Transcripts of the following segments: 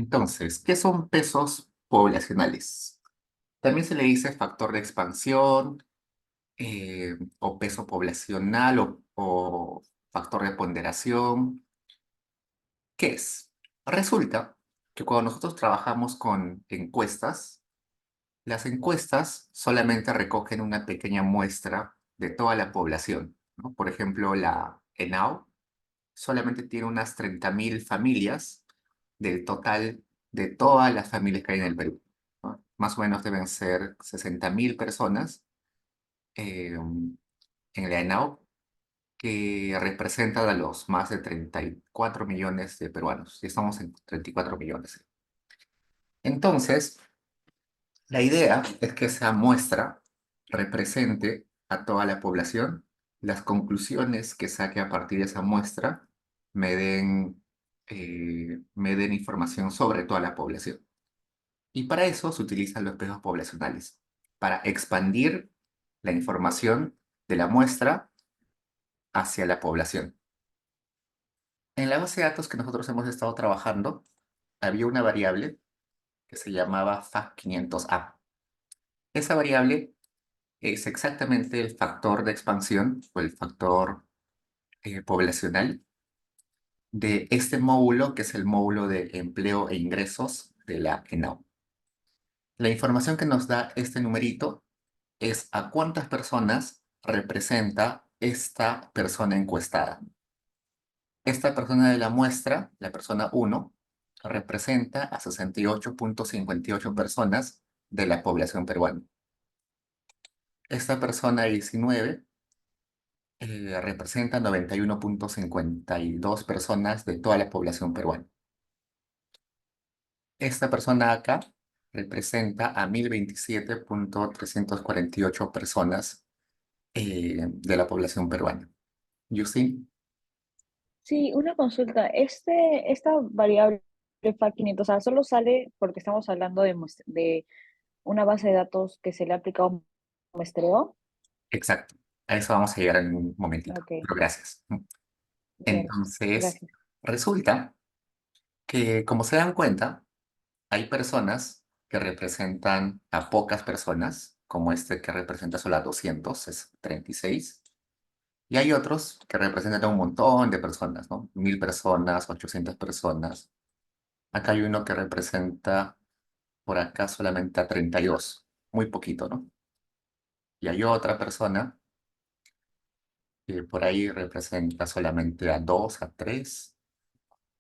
Entonces, ¿qué son pesos poblacionales? También se le dice factor de expansión, o peso poblacional o factor de ponderación. ¿Qué es? Resulta que cuando nosotros trabajamos con encuestas, las encuestas solamente recogen una pequeña muestra de toda la población, ¿no? Por ejemplo, la ENAO solamente tiene unas 30.000 familias del total de todas las familias que hay en el Perú, ¿no? Más o menos deben ser 60.000 personas en la ENAO, que representan a los más de 34 millones de peruanos. Ya estamos en 34 millones. Entonces, la idea es que esa muestra represente a toda la población. Las conclusiones que saque a partir de esa muestra me den información sobre toda la población. Y para eso se utilizan los espejos poblacionales, para expandir la información de la muestra hacia la población. En la base de datos que nosotros hemos estado trabajando, había una variable que se llamaba FAC500A. Esa variable es exactamente el factor de expansión o el factor poblacional de este módulo, que es el módulo de empleo e ingresos de la ENAO. La información que nos da este numerito es a cuántas personas representa esta persona encuestada. Esta persona de la muestra, la persona 1, representa a 68.58 personas de la población peruana. Esta persona 19 representa 91.52 personas de toda la población peruana. Esta persona acá representa a 1.027.348 personas de la población peruana. ¿Yusi? Sí, una consulta. Esta variable FA500, o sea, solo sale porque estamos hablando de una base de datos que se le ha aplicado un muestreo. Exacto. A eso vamos a llegar en un momentito, Ok, pero gracias. ya, Entonces, gracias. resulta que, como se dan cuenta, hay personas que representan a pocas personas, como este que representa solo a 200, es 36, y hay otros que representan a un montón de personas, ¿no? 1.000 personas, 800 personas. Acá hay uno que representa por acá solamente a 32, muy poquito, ¿no? Y hay otra persona que por ahí representa solamente a 2, a 3.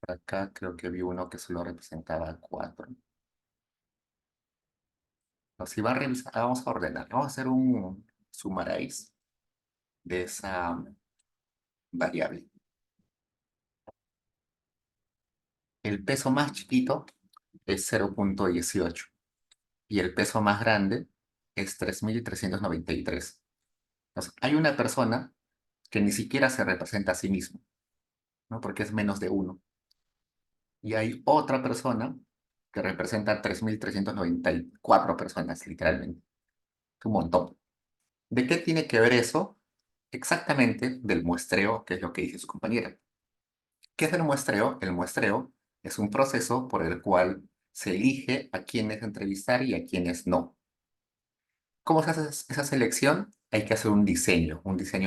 Por acá creo que vi uno que solo representaba a 4. Si va a revisar, vamos a ordenar, vamos a hacer un sumarize de esa variable. El peso más chiquito es 0.18 y el peso más grande es 3.393. Entonces, hay una persona que ni siquiera se representa a sí mismo, ¿no? Porque es menos de uno. Y hay otra persona que representa a 3.394 personas, literalmente. Es un montón. ¿De qué tiene que ver eso? Exactamente del muestreo, que es lo que dice su compañera. ¿Qué es el muestreo? El muestreo es un proceso por el cual se elige a quienes entrevistar y a quienes no. ¿Cómo se hace esa selección? Hay que hacer un diseño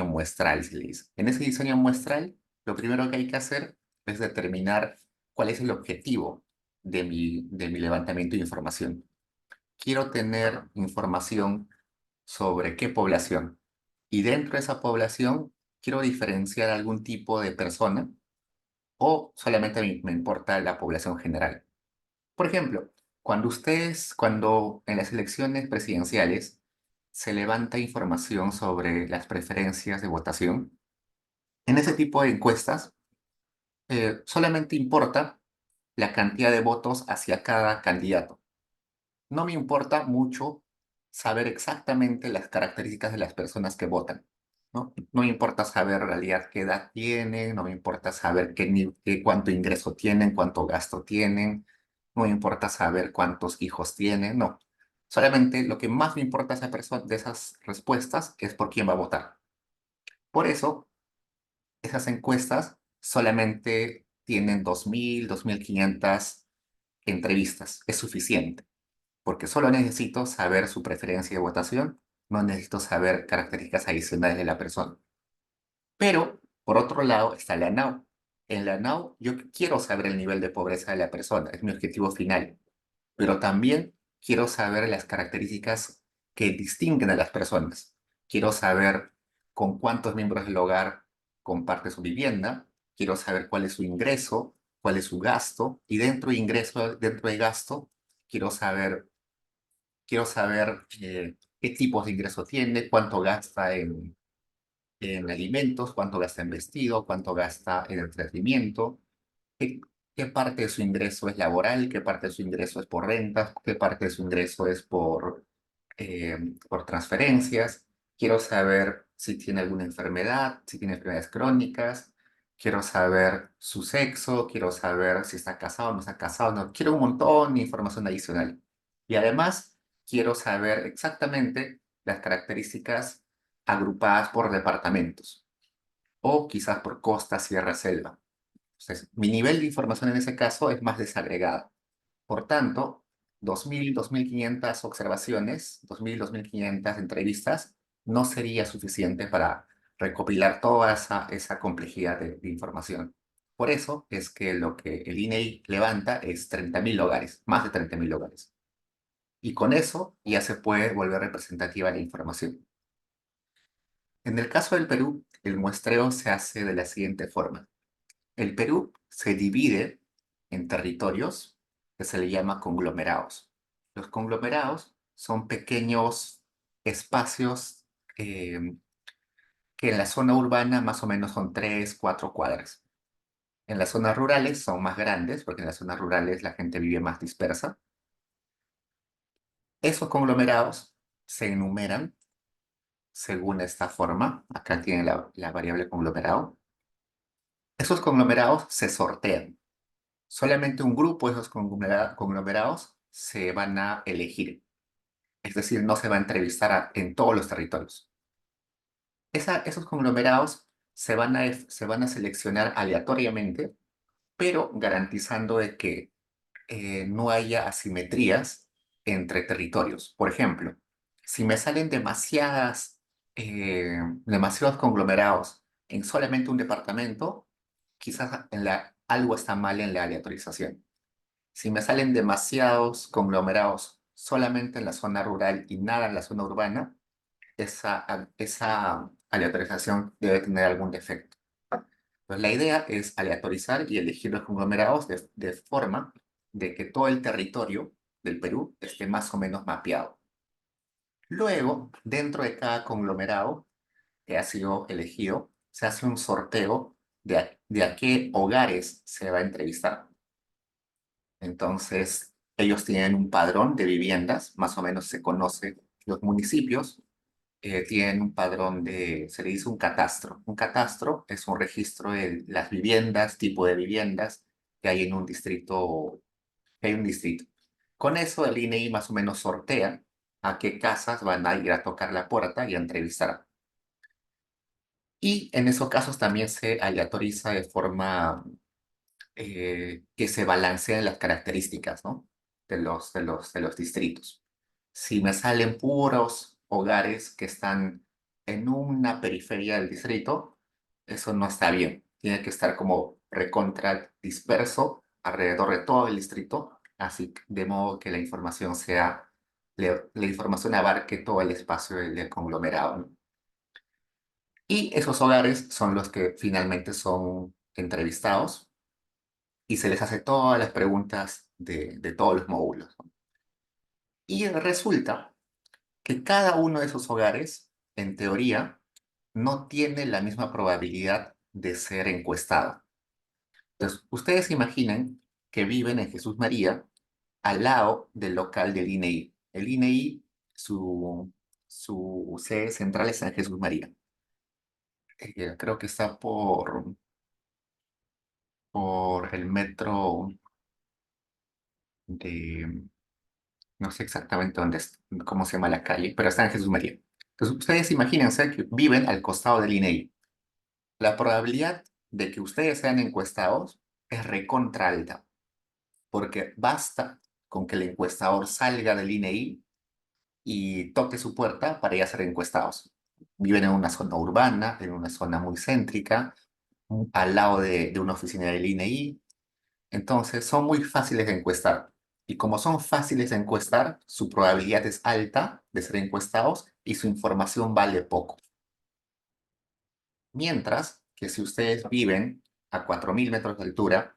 muestral, se le dice. En ese diseño muestral, lo primero que hay que hacer es determinar cuál es el objetivo de mi levantamiento de información. Quiero tener información sobre qué población. Y dentro de esa población, quiero diferenciar algún tipo de persona o solamente me importa la población general. Por ejemplo, cuando en las elecciones presidenciales se levanta información sobre las preferencias de votación, en ese tipo de encuestas solamente importa la cantidad de votos hacia cada candidato. No me importa mucho saber exactamente las características de las personas que votan, ¿no? No me importa saber en realidad qué edad tienen, no me importa saber cuánto ingreso tienen, cuánto gasto tienen, no me importa saber cuántos hijos tienen, no. Solamente lo que más me importa de esas respuestas es por quién va a votar. Por eso, esas encuestas solamente tienen 2.000, 2.500 entrevistas, es suficiente, porque solo necesito saber su preferencia de votación, no necesito saber características adicionales de la persona. Pero, por otro lado, está la ANAU. En la ANAU yo quiero saber el nivel de pobreza de la persona, es mi objetivo final, pero también quiero saber las características que distinguen a las personas. Quiero saber con cuántos miembros del hogar comparte su vivienda, quiero saber cuál es su ingreso, cuál es su gasto, y dentro de ingreso, dentro de gasto, quiero saber qué tipos de ingreso tiene, cuánto gasta en alimentos, cuánto gasta en vestido, cuánto gasta en entretenimiento, qué, qué parte de su ingreso es laboral, qué parte de su ingreso es por rentas, qué parte de su ingreso es por transferencias. Quiero saber si tiene alguna enfermedad, si tiene enfermedades crónicas. Quiero saber su sexo, quiero saber si está casado o no está casado. No, quiero un montón de información adicional. Y además, quiero saber exactamente las características agrupadas por departamentos o quizás por costa, sierra, selva. Entonces, mi nivel de información en ese caso es más desagregado. Por tanto, 2.000, 2.500 observaciones, 2.000, 2.500 entrevistas, no sería suficiente para recopilar toda esa complejidad de información. Por eso es que lo que el INEI levanta es 30.000 hogares, más de 30.000 hogares. Y con eso ya se puede volver representativa la información. En el caso del Perú, el muestreo se hace de la siguiente forma. El Perú se divide en territorios que se le llama conglomerados. Los conglomerados son pequeños espacios que en la zona urbana más o menos son 3, 4 cuadras. En las zonas rurales son más grandes, porque en las zonas rurales la gente vive más dispersa. Esos conglomerados se enumeran según esta forma. Acá tienen la variable conglomerado. Esos conglomerados se sortean. Solamente un grupo de esos conglomerados se van a elegir, es decir, no se va a entrevistar en todos los territorios. Esos conglomerados se van a seleccionar aleatoriamente, pero garantizando de que no haya asimetrías entre territorios. Por ejemplo, si me salen demasiados conglomerados en solamente un departamento, quizás algo está mal en la aleatorización. Si me salen demasiados conglomerados solamente en la zona rural y nada en la zona urbana, esa aleatorización debe tener algún defecto. Pues la idea es aleatorizar y elegir los conglomerados de forma de que todo el territorio del Perú esté más o menos mapeado. Luego, dentro de cada conglomerado que ha sido elegido, se hace un sorteo de a qué hogares se va a entrevistar. Entonces, ellos tienen un padrón de viviendas, más o menos se conoce los municipios, tienen un padrón se le dice un catastro. Un catastro es un registro de las viviendas, tipo de viviendas que hay en un distrito, que hay un distrito. Con eso el INEI más o menos sortea a qué casas van a ir a tocar la puerta y a entrevistar. Y en esos casos también se aleatoriza de forma que se balanceen las características, ¿no? de los distritos. Si me salen puros hogares que están en una periferia del distrito, eso no está bien. Tiene que estar como recontra disperso alrededor de todo el distrito, así de modo que la información abarque todo el espacio del conglomerado, ¿no? Y esos hogares son los que finalmente son entrevistados y se les hace todas las preguntas de todos los módulos, ¿no? Y resulta que cada uno de esos hogares, en teoría, no tiene la misma probabilidad de ser encuestado. Entonces, ustedes imaginen que viven en Jesús María, al lado del local del INEI. El INEI, su sede central está en Jesús María. Creo que está por el metro de, no sé exactamente cómo se llama la calle, pero está en Jesús María. Entonces, ustedes imagínense que viven al costado del INEI. La probabilidad de que ustedes sean encuestados es recontra alta. porque basta con que el encuestador salga del INEI y toque su puerta para ya ser encuestados. Viven en una zona urbana, en una zona muy céntrica, al lado de una oficina del INEI, entonces son muy fáciles de encuestar. Y como son fáciles de encuestar, su probabilidad es alta de ser encuestados y su información vale poco. Mientras que si ustedes viven a 4.000 metros de altura,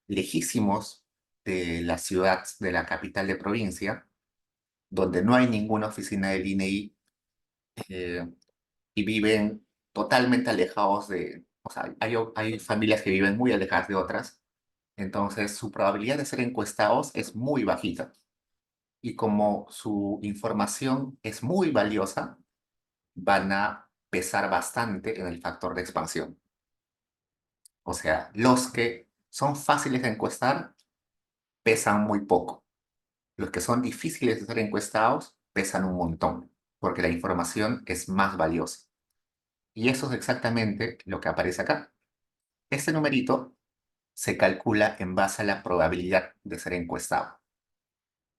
lejísimos de la ciudad, de la capital de provincia, donde no hay ninguna oficina del INEI, eh, y viven totalmente alejados de, o sea, hay familias que viven muy alejadas de otras, entonces su probabilidad de ser encuestados es muy bajita. Y como su información es muy valiosa, van a pesar bastante en el factor de expansión. O sea, los que son fáciles de encuestar pesan muy poco. Los que son difíciles de ser encuestados pesan un montón, porque la información es más valiosa. Y eso es exactamente lo que aparece acá. Este numerito se calcula en base a la probabilidad de ser encuestado.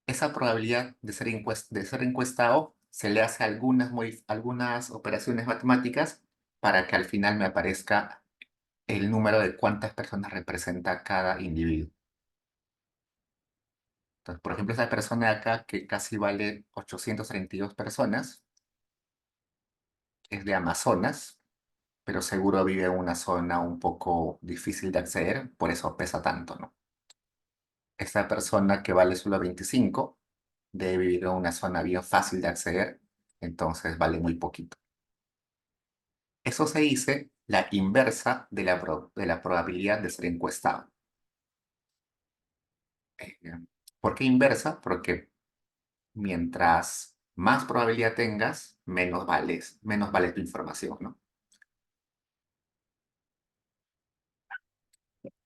Esa probabilidad de ser encuestado se le hace algunas operaciones matemáticas para que al final me aparezca el número de cuántas personas representa cada individuo. Entonces, por ejemplo, esa persona de acá, que casi vale 832 personas, es de Amazonas, pero seguro vive en una zona un poco difícil de acceder, por eso pesa tanto, ¿no? Esta persona que vale solo 25 debe vivir en una zona bien fácil de acceder, entonces vale muy poquito. Eso se dice la inversa de la probabilidad de ser encuestado. Eh, ¿Por qué inversa? Porque mientras más probabilidad tengas, menos vale tu información, ¿no?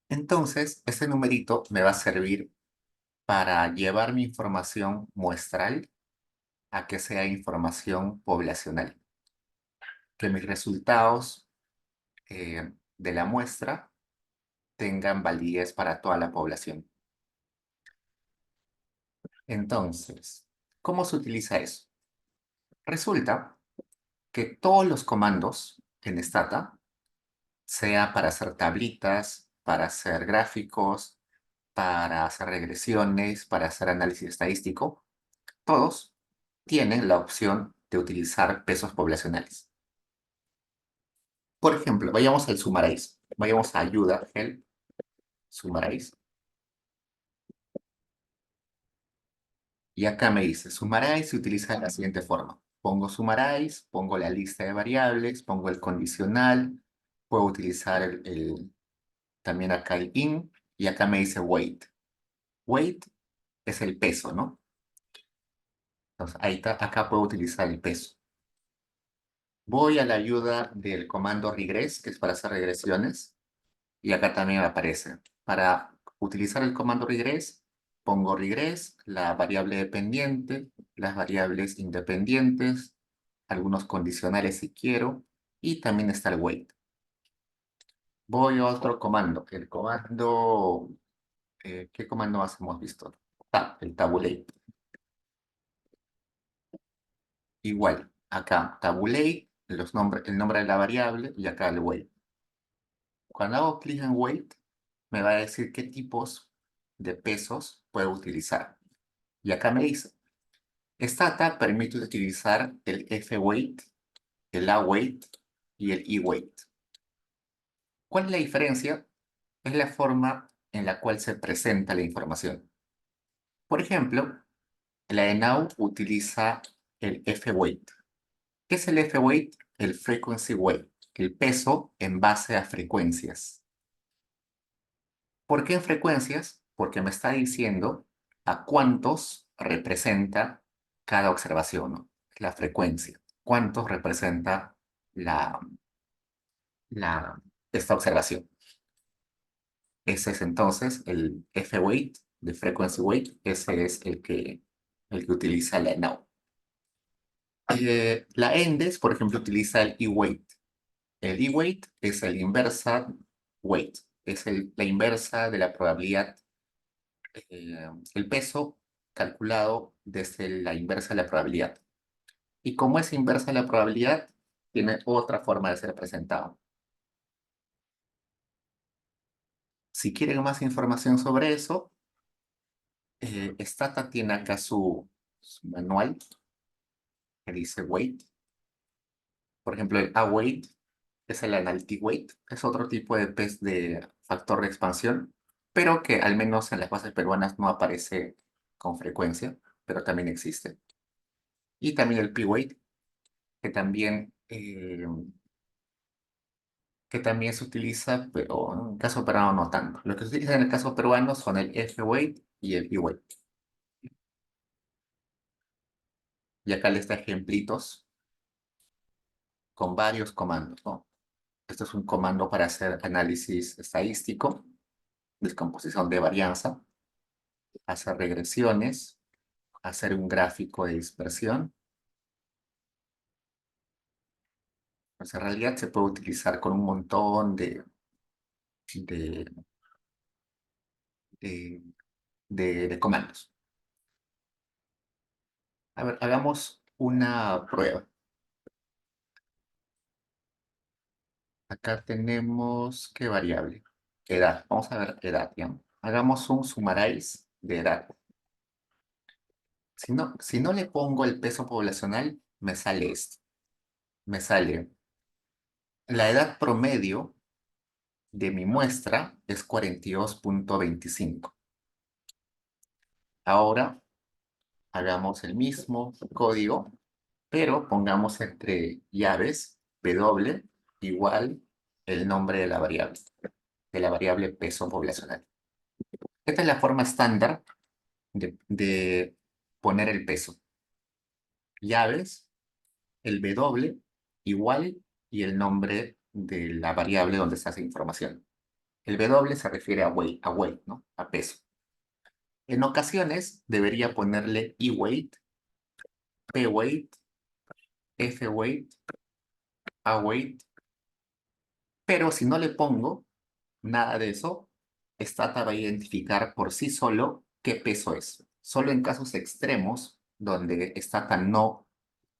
Entonces, este numerito me va a servir para llevar mi información muestral a que sea información poblacional. Que mis resultados de la muestra tengan validez para toda la población. Entonces, ¿cómo se utiliza eso? Resulta que todos los comandos en Stata, sea para hacer tablitas, para hacer gráficos, para hacer regresiones, para hacer análisis estadístico, todos tienen la opción de utilizar pesos poblacionales. Por ejemplo, vayamos al Sumarize. Vayamos a ayuda, el Sumarize. Y acá me dice, Sumarize se utiliza de la siguiente forma. Pongo Sumarize, pongo la lista de variables, pongo el condicional, puedo utilizar también acá el in, y acá me dice weight. Weight es el peso, ¿no? Entonces, ahí está, acá puedo utilizar el peso. Voy a la ayuda del comando regress, que es para hacer regresiones, y acá también me aparece. Para utilizar el comando regress, pongo regress, la variable dependiente, las variables independientes, algunos condicionales si quiero, y también está el weight. Voy a otro comando, el comando, ¿qué comando más hemos visto? El tabulate. Igual, acá tabulate, el nombre de la variable y acá el weight. Cuando hago clic en weight, me va a decir qué tipos de pesos puedo utilizar. Y acá me dice, Stata permite utilizar el F-weight, el A-weight y el E-weight. ¿Cuál es la diferencia? Es la forma en la cual se presenta la información. Por ejemplo, la ENAU utiliza el F-weight. ¿Qué es el F-weight? El frequency weight, el peso en base a frecuencias. ¿Por qué en frecuencias? Porque me está diciendo a cuántos representa cada observación, ¿no? La frecuencia. ¿Cuántos representa la, esta observación? Ese es entonces el F-weight, de frequency weight. Ese es el que utiliza la ENAU. La ENDES, por ejemplo, utiliza el E-weight. El E-weight es el inversa weight. Es la inversa de la probabilidad el peso calculado desde la inversa de la probabilidad. Y como es inversa de la probabilidad, tiene otra forma de ser presentado. Si quieren más información sobre eso, Stata tiene acá su manual que dice weight. Por ejemplo, el A-weight es el analytic weight, es otro tipo de factor de expansión, pero que al menos en las bases peruanas no aparece con frecuencia, pero también existe. Y también el P-weight, que también, eh, que también se utiliza, pero en el caso peruano no tanto. Lo que se utiliza en el caso peruano son el F-weight y el P-weight. Y acá les da ejemplitos con varios comandos, ¿no? Esto es un comando para hacer análisis estadístico, descomposición de varianza, hacer regresiones, hacer un gráfico de dispersión. Pues en realidad se puede utilizar con un montón de, de, de comandos. A ver, hagamos una prueba. Acá tenemos, ¿qué variable? Edad. Vamos a ver edad, ¿ya? Hagamos un summarize de edad. Si no le pongo el peso poblacional, me sale esto. Me sale la edad promedio de mi muestra es 42,25. Ahora hagamos el mismo código, pero pongamos entre llaves W igual el nombre de la variable peso poblacional. Esta es la forma estándar de poner el peso. Llaves, el W igual y el nombre de la variable donde está esa información. El W se refiere a weight, ¿no? A peso. En ocasiones debería ponerle E-weight, P-weight, F-weight, A-weight, pero si no le pongo nada de eso, Stata va a identificar por sí solo qué peso es. Solo en casos extremos donde Stata no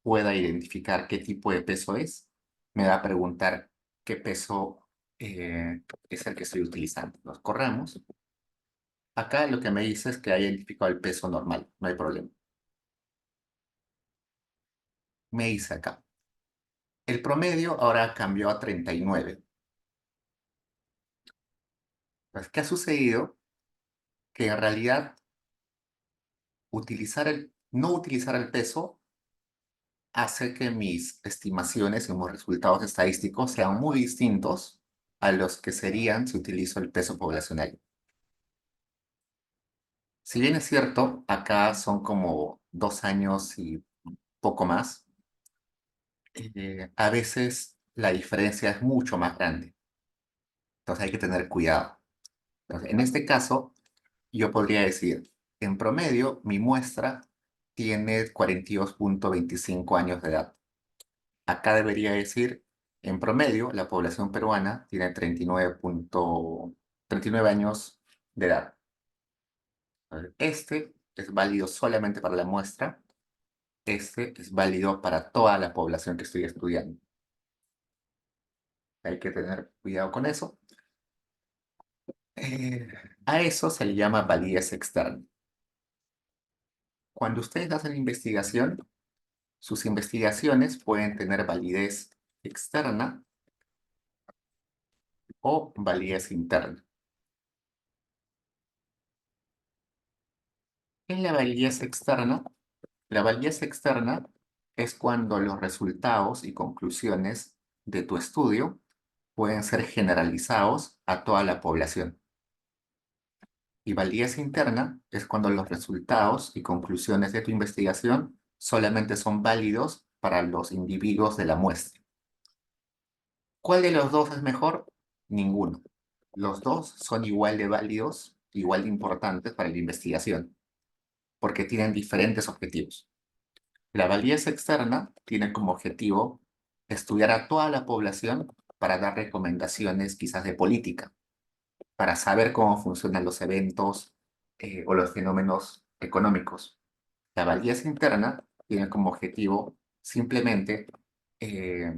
pueda identificar qué tipo de peso es, me va a preguntar qué peso es el que estoy utilizando. Nos corremos. Acá lo que me dice es que ha identificado el peso normal, no hay problema. Me dice acá. El promedio ahora cambió a 39. Pues, ¿qué ha sucedido? Que en realidad no utilizar el peso hace que mis estimaciones y mis resultados estadísticos sean muy distintos a los que serían si utilizo el peso poblacional. Si bien es cierto, acá son como 2 años y poco más, a veces la diferencia es mucho más grande. Entonces hay que tener cuidado. Entonces, en este caso, yo podría decir, en promedio, mi muestra tiene 42,25 años de edad. Acá debería decir, en promedio, la población peruana tiene 39 años de edad. Este es válido solamente para la muestra. Este es válido para toda la población que estoy estudiando. Hay que tener cuidado con eso. Eh, a eso se le llama validez externa. Cuando ustedes hacen investigación, sus investigaciones pueden tener validez externa o validez interna. En la validez externa es cuando los resultados y conclusiones de tu estudio pueden ser generalizados a toda la población. Y validez interna es cuando los resultados y conclusiones de tu investigación solamente son válidos para los individuos de la muestra. ¿Cuál de los dos es mejor? Ninguno. Los dos son igual de válidos, igual de importantes para la investigación, porque tienen diferentes objetivos. La validez externa tiene como objetivo estudiar a toda la población para dar recomendaciones quizás de política, para saber cómo funcionan los eventos o los fenómenos económicos. La validez interna tiene como objetivo simplemente eh,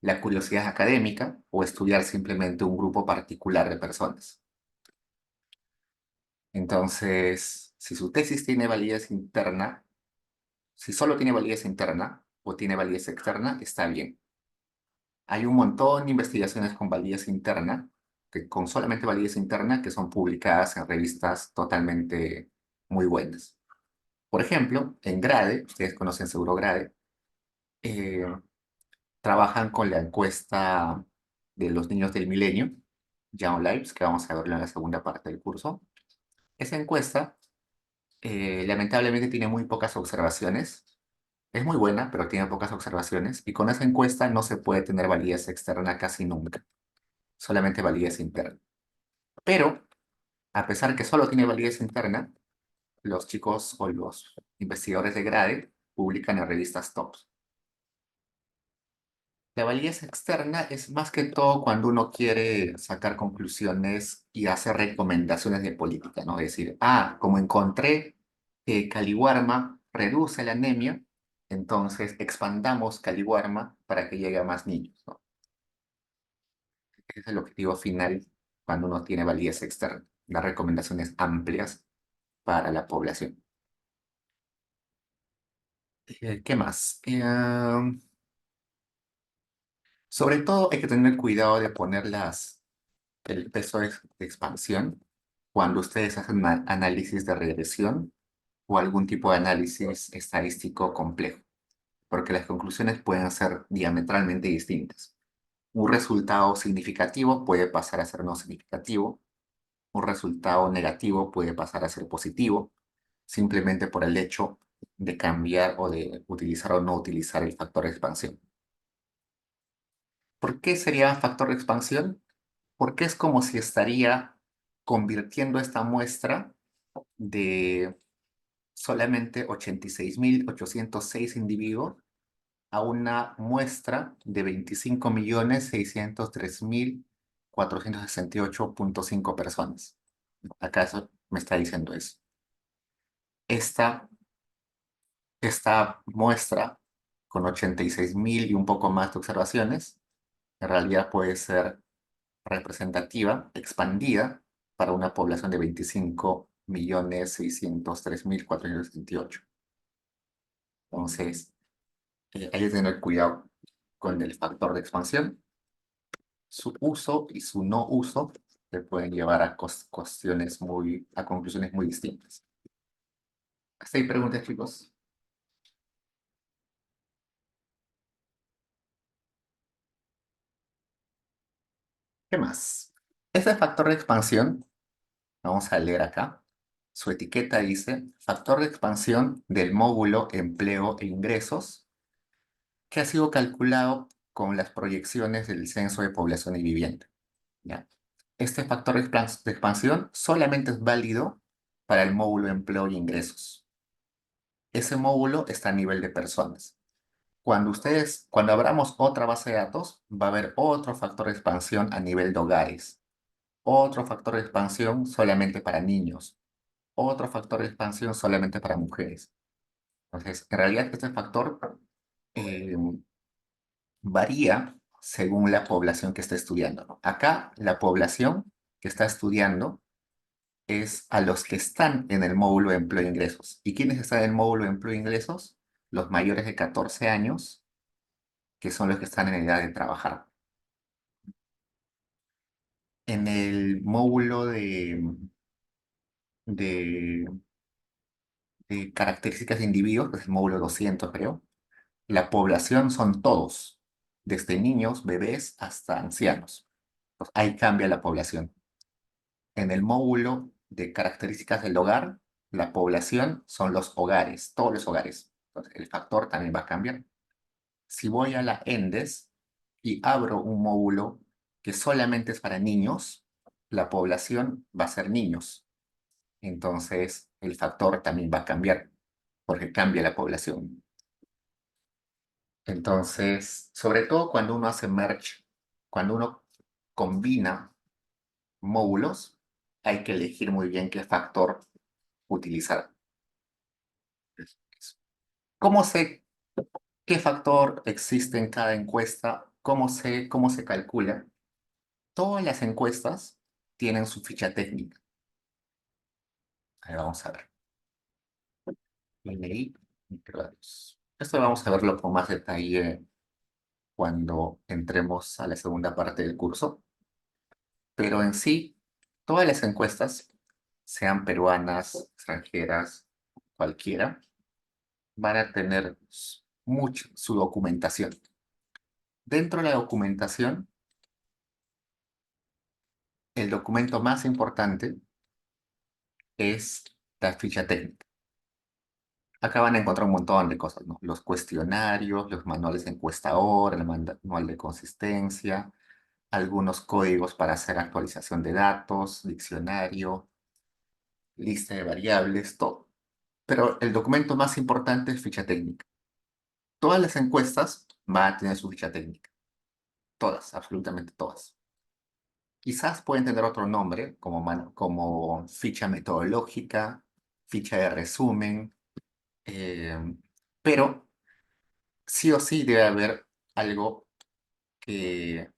la curiosidad académica o estudiar simplemente un grupo particular de personas. Entonces, si su tesis tiene validez interna, si solo tiene validez interna o tiene validez externa, está bien. Hay un montón de investigaciones con validez interna, que con solamente validez interna, que son publicadas en revistas totalmente muy buenas. Por ejemplo, en Grade, ustedes conocen seguro Grade, eh, trabajan con la encuesta de los niños del milenio, Young Lives, que vamos a verlo en la segunda parte del curso. Esa encuesta, lamentablemente, tiene muy pocas observaciones. Es muy buena, pero tiene pocas observaciones. Y con esa encuesta no se puede tener validez externa casi nunca, solamente validez interna. Pero, a pesar que solo tiene validez interna, los chicos o los investigadores de Grade publican en revistas top. La validez externa es más que todo cuando uno quiere sacar conclusiones y hacer recomendaciones de política, ¿no? Decir, como encontré que Caliwarma reduce la anemia, entonces expandamos Caliwarma para que llegue a más niños, ¿no? Ese es el objetivo final cuando uno tiene validez externa, dar recomendaciones amplias para la población. ¿Qué más? Sobre todo hay que tener cuidado de poner el peso de expansión cuando ustedes hacen análisis de regresión o algún tipo de análisis estadístico complejo, porque las conclusiones pueden ser diametralmente distintas. Un resultado significativo puede pasar a ser no significativo, un resultado negativo puede pasar a ser positivo, simplemente por el hecho de cambiar o de utilizar o no utilizar el factor de expansión. ¿Por qué sería factor de expansión? Porque es como si estaría convirtiendo esta muestra de solamente 86.806 individuos a una muestra de 25.603.468.5 personas. ¿Acaso me está diciendo eso? Esta, esta muestra con 86.000 y un poco más de observaciones, en realidad puede ser representativa, expandida, para una población de 25.603.468. Entonces, hay que tener cuidado con el factor de expansión. Su uso y su no uso te pueden llevar a a conclusiones muy distintas. ¿Hasta ahí preguntas, chicos? ¿Qué más? Este factor de expansión, vamos a leer acá. Su etiqueta dice factor de expansión del módulo empleo e ingresos que ha sido calculado con las proyecciones del Censo de Población y Vivienda. ¿Ya? Este factor de expansión solamente es válido para el módulo empleo y ingresos. Ese módulo está a nivel de personas. Cuando abramos otra base de datos, va a haber otro factor de expansión a nivel de hogares, otro factor de expansión solamente para niños, otro factor de expansión solamente para mujeres. Entonces, en realidad este factor eh, varía según la población que está estudiando, ¿no? Acá la población que está estudiando es a los que están en el módulo de empleo e ingresos. ¿Y quiénes están en el módulo de empleo e ingresos? Los mayores de 14 años, que son los que están en edad de trabajar. En el módulo de, de características de individuos, que es el módulo 200, creo, la población son todos, desde niños, bebés, hasta ancianos. Pues ahí cambia la población. En el módulo de características del hogar, la población son los hogares, todos los hogares. Entonces, el factor también va a cambiar. Si voy a la ENDES y abro un módulo que solamente es para niños, la población va a ser niños. Entonces, el factor también va a cambiar porque cambia la población. Entonces, sobre todo cuando uno hace merge, cuando uno combina módulos, hay que elegir muy bien qué factor utilizar. ¿Cómo sé qué factor existe en cada encuesta? Cómo se calcula? Todas las encuestas tienen su ficha técnica. Ahí vamos a ver. INEI, microdatos. Esto vamos a verlo con más detalle cuando entremos a la segunda parte del curso. Pero en sí, todas las encuestas, sean peruanas, extranjeras, cualquiera, van a tener mucho su documentación. Dentro de la documentación, el documento más importante es la ficha técnica. Acá van a encontrar un montón de cosas, ¿no? Los cuestionarios, los manuales de encuestador, el manual de consistencia, algunos códigos para hacer actualización de datos, diccionario, lista de variables, todo. Pero el documento más importante es ficha técnica. Todas las encuestas van a tener su ficha técnica. Todas, absolutamente todas. Quizás pueden tener otro nombre, como, como ficha metodológica, ficha de resumen, eh, pero sí o sí debe haber algo que,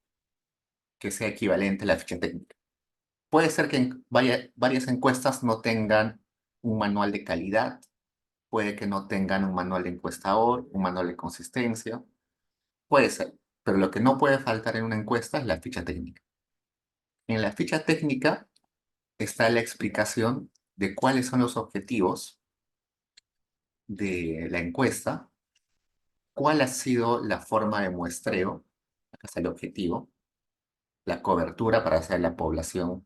que sea equivalente a la ficha técnica. Puede ser que varias encuestas no tengan un manual de calidad, puede que no tengan un manual de encuestador, un manual de consistencia, puede ser, pero lo que no puede faltar en una encuesta es la ficha técnica. En la ficha técnica está la explicación de cuáles son los objetivos de la encuesta, cuál ha sido la forma de muestreo, acá está el objetivo, la cobertura para hacer la población,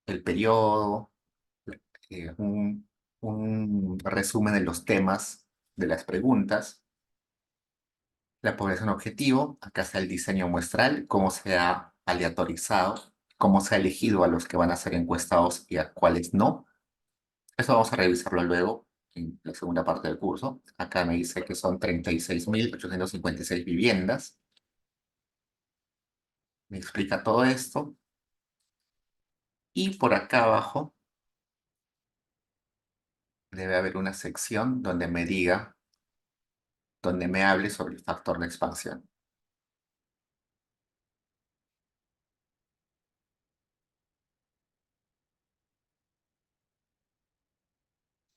el periodo, un, un resumen de los temas de las preguntas, la población objetivo, acá está el diseño muestral, cómo se ha aleatorizado, cómo se ha elegido a los que van a ser encuestados y a cuáles no. Eso vamos a revisarlo luego en la segunda parte del curso. Acá me dice que son 36.856 viviendas. Me explica todo esto. Y por acá abajo debe haber una sección donde me diga, donde me hable sobre el factor de expansión.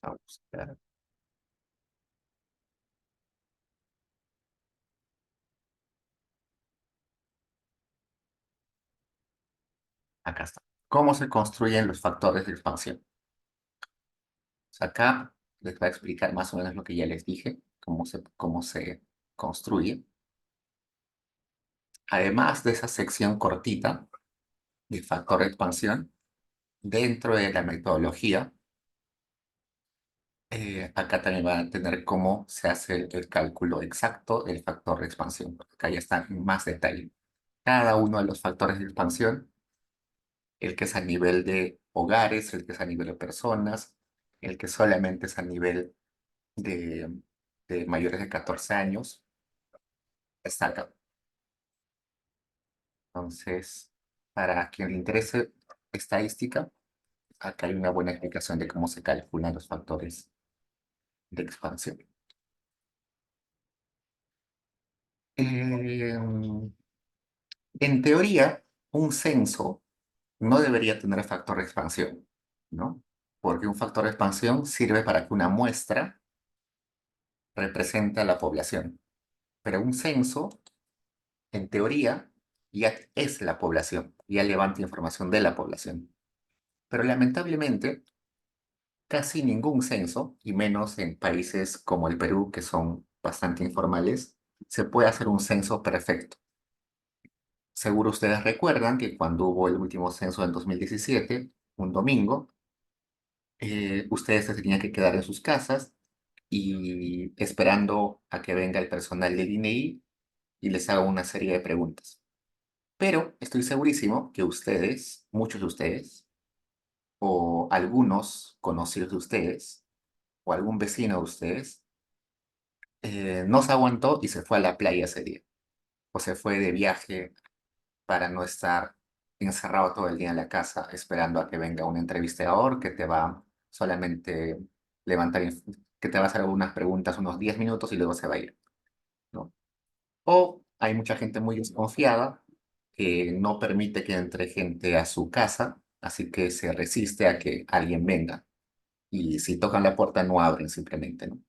Vamos a ver. Acá está. ¿Cómo se construyen los factores de expansión? Pues acá les voy a explicar más o menos lo que ya les dije, cómo se construye. Además de esa sección cortita de factor de expansión, dentro de la metodología, acá también van a tener cómo se hace el cálculo exacto del factor de expansión. Acá ya está en más detalle. Cada uno de los factores de expansión, el que es a nivel de hogares, el que es a nivel de personas, el que solamente es a nivel de, de mayores de 14 años, está acá. Entonces, para quien le interese estadística, acá hay una buena explicación de cómo se calculan los factores de expansión. Eh, en teoría, un censo no debería tener factor de expansión, ¿no? Porque un factor de expansión sirve para que una muestra represente a la población. Pero un censo, en teoría, ya es la población, ya levanta información de la población. Pero lamentablemente, casi ningún censo, y menos en países como el Perú, que son bastante informales, se puede hacer un censo perfecto. Seguro ustedes recuerdan que cuando hubo el último censo en 2017, un domingo, ustedes se tenían que quedar en sus casas y esperando a que venga el personal del INEI y les haga una serie de preguntas. Pero estoy segurísimo que ustedes, muchos de ustedes, o algunos conocidos de ustedes, o algún vecino de ustedes, no se aguantó y se fue a la playa ese día, o se fue de viaje para no estar encerrado todo el día en la casa esperando a que venga un entrevistador que te va solamente levantar, que te va a hacer algunas preguntas unos 10 minutos y luego se va a ir, ¿no? O hay mucha gente muy desconfiada que no permite que entre gente a su casa, así que se resiste a que alguien venga. Y si tocan la puerta no abren simplemente, ¿no?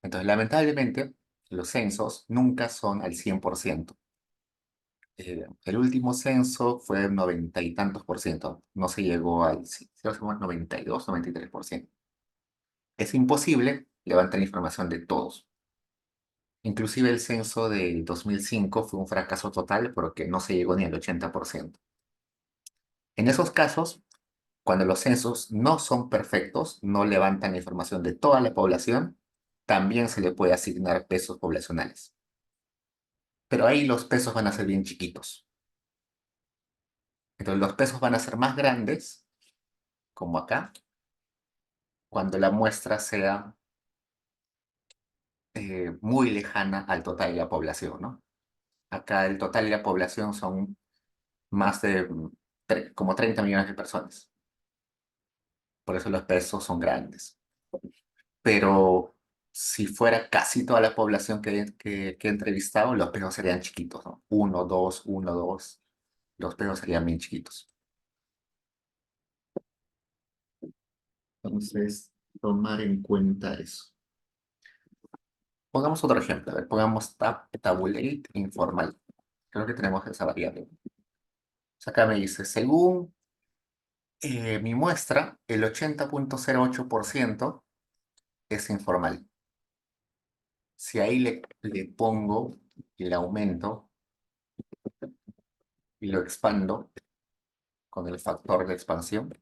Entonces, lamentablemente, los censos nunca son al 100%. El último censo fue 90 y tantos por ciento. No se llegó al, sí, creo que fue 92, 93%. Es imposible levantar información de todos. Inclusive el censo del 2005 fue un fracaso total porque no se llegó ni al 80%. En esos casos, cuando los censos no son perfectos, no levantan la información de toda la población, también se le puede asignar pesos poblacionales. Pero ahí los pesos van a ser bien chiquitos. Entonces los pesos van a ser más grandes, como acá, cuando la muestra sea muy lejana al total de la población, ¿no? Acá el total de la población son más de como 30 millones de personas. Por eso los pesos son grandes. Pero si fuera casi toda la población que he entrevistado, los pesos serían chiquitos, ¿no? Uno, dos, uno, dos. Los pesos serían bien chiquitos. Entonces, tomar en cuenta eso. Pongamos otro ejemplo. A ver, pongamos tabulate informal. Creo que tenemos esa variable. O sea, acá me dice, según mi muestra, el 80,08% es informal. Si ahí le pongo el aumento y lo expando con el factor de expansión,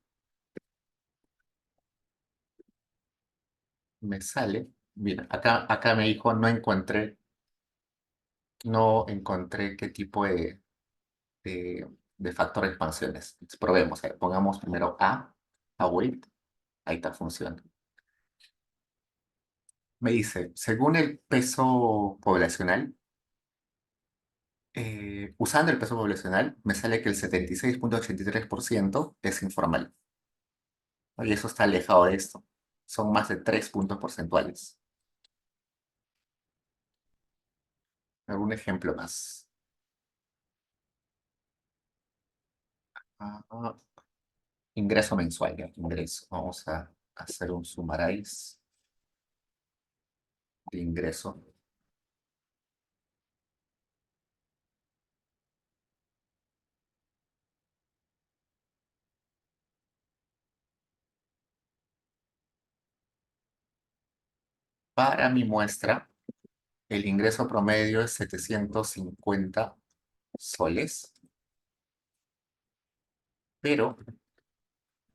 me sale. Mira, acá me dijo, no encontré qué tipo de factor de expansiones. Probemos, a ver, pongamos primero a weight, ahí está, funciona. Me dice, según el peso poblacional, usando el peso poblacional, me sale que el 76,83% es informal. Y eso está alejado de esto. Son más de 3 puntos porcentuales. Algún ejemplo más. Ah, ingreso mensual, ya, ingreso. Vamos a hacer un summarize de ingreso. Para mi muestra, el ingreso promedio es 750 soles, pero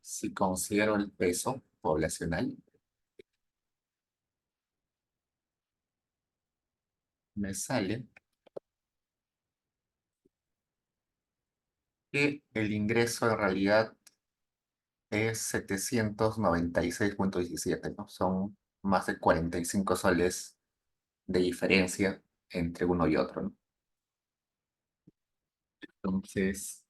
si considero el peso poblacional, me sale que el ingreso en realidad es 796,17, ¿no? Son más de 45 soles de diferencia entre uno y otro, ¿no? Entonces,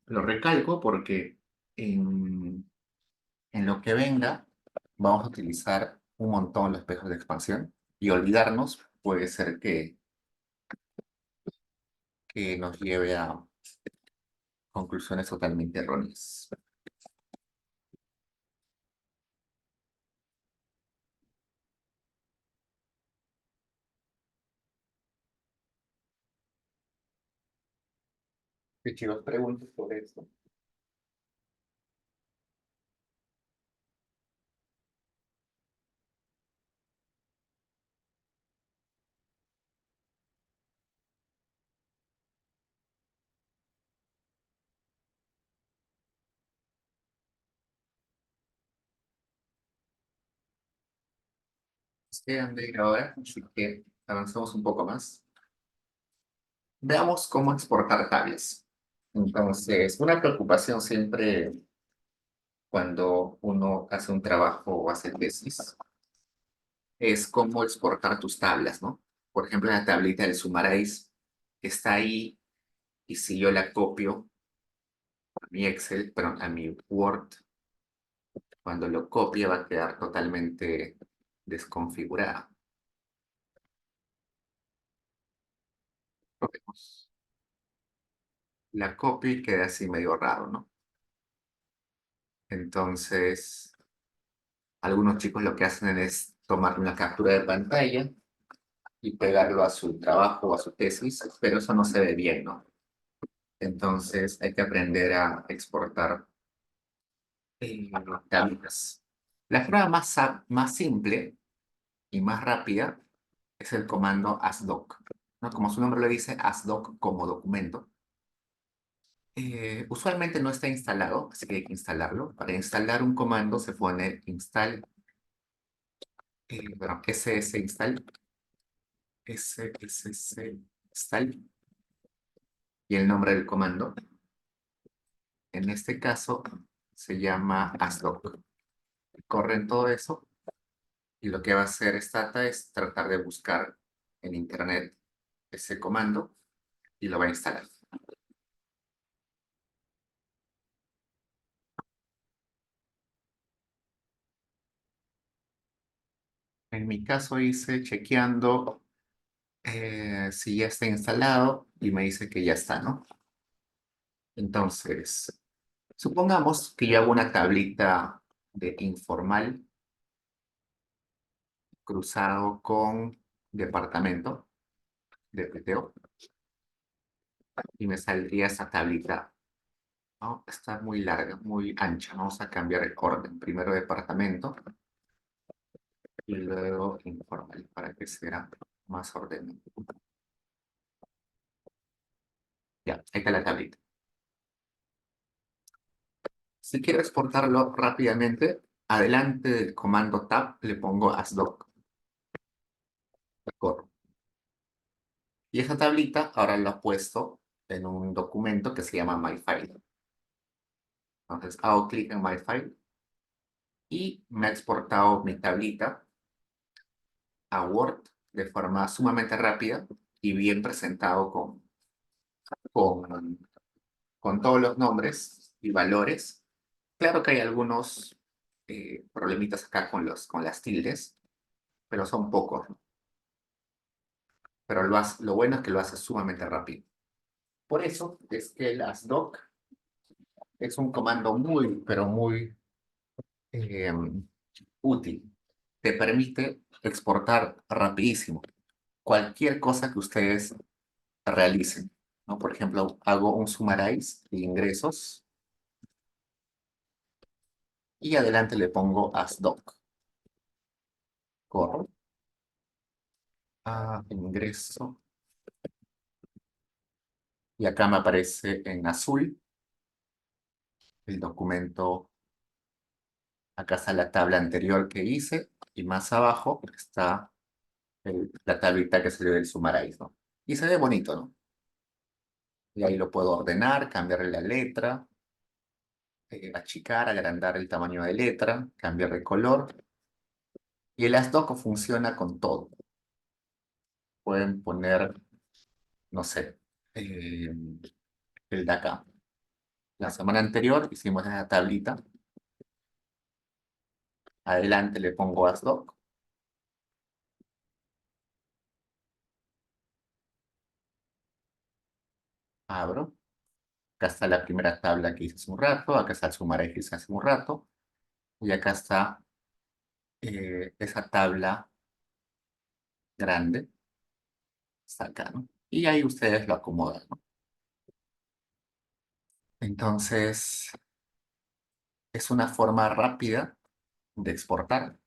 lo recalco porque en lo que venga vamos a utilizar un montón los espejos de expansión y olvidarnos puede ser que nos lleve a conclusiones totalmente erróneas. ¿Qué chicos preguntas sobre esto? Quedan de ir ahora, así que avanzamos un poco más. Veamos cómo exportar tablas. Entonces, una preocupación siempre cuando uno hace un trabajo o hace tesis es cómo exportar tus tablas, ¿no? Por ejemplo, la tablita del Summarize está ahí y si yo la copio a mi Excel, perdón, a mi Word Cuando lo copie va a quedar totalmente desconfigurada. Probemos. La copio y queda así medio raro, ¿no? Entonces, algunos chicos lo que hacen es tomar una captura de pantalla y pegarlo a su trabajo o a su tesis, pero eso no se ve bien, ¿no? Entonces hay que aprender a exportar tablitas. La forma más simple y más rápida es el comando asdoc, ¿no? Como su nombre lo dice, asdoc como documento. Usualmente no está instalado, así que hay que instalarlo. Para instalar un comando se pone install, bueno, ss install, ss install y el nombre del comando. En este caso se llama asdoc. Corren todo eso y lo que va a hacer Stata es tratar de buscar en internet ese comando y lo va a instalar. En mi caso hice chequeando si ya está instalado y me dice que ya está, ¿no? Entonces, supongamos que yo hago una tablita de informal cruzado con departamento de PTO y me saldría esa tablita, ¿no? Está muy larga, muy ancha. Vamos a cambiar el orden. Primero departamento y luego informal para que sea más ordenado. Ya, ahí está la tablita. Si quiero exportarlo rápidamente, adelante del comando tab le pongo asdoc. Corro. Y esa tablita ahora la he puesto en un documento que se llama MyFile. Entonces hago clic en MyFile y me ha exportado mi tablita a Word de forma sumamente rápida y bien presentado con, con todos los nombres y valores. Claro que hay algunos problemitas acá con las tildes, pero son pocos, ¿no? Pero lo bueno es que lo hace sumamente rápido. Por eso es que el asdoc es un comando muy, pero muy eh, útil. Te permite exportar rapidísimo cualquier cosa que ustedes realicen, ¿no? Por ejemplo, hago un summarize de ingresos y adelante le pongo asdoc. Corro a ingreso y acá me aparece en azul el documento. Acá está la tabla anterior que hice y más abajo está la tablita que salió del summarize, ¿no? Y se ve bonito, ¿no? Y ahí lo puedo ordenar, cambiarle la letra, achicar, agrandar el tamaño de letra, cambiar de color. Y el asdoc funciona con todo. Pueden poner, no sé, el de acá. La semana anterior hicimos esa tablita. Adelante le pongo asdoc. Abro. Acá está la primera tabla que hice hace un rato. Acá está el sumario que hice hace un rato. Y acá está esa tabla grande. Está acá, ¿no? Y ahí ustedes lo acomodan, ¿no? Entonces, es una forma rápida de exportar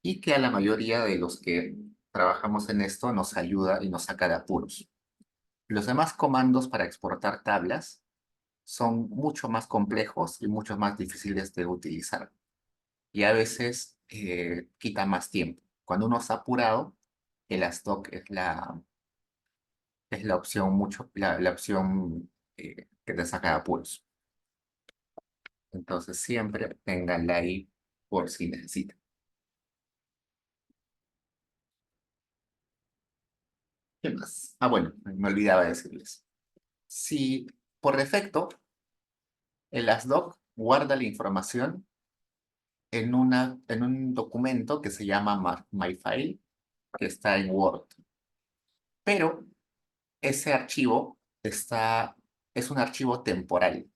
y que a la mayoría de los que trabajamos en esto nos ayuda y nos saca de apuros. Los demás comandos para exportar tablas son mucho más complejos y mucho más difíciles de utilizar. Y a veces quita más tiempo. Cuando uno está apurado, el stock es la opción la opción que te saca de apuros. Entonces siempre ténganla ahí por si necesitan. ¿Qué más? Ah, bueno, me olvidaba decirles. Si por defecto el ASDOC guarda la información en un documento que se llama MyFile, que está en Word. Pero ese archivo es un archivo temporal.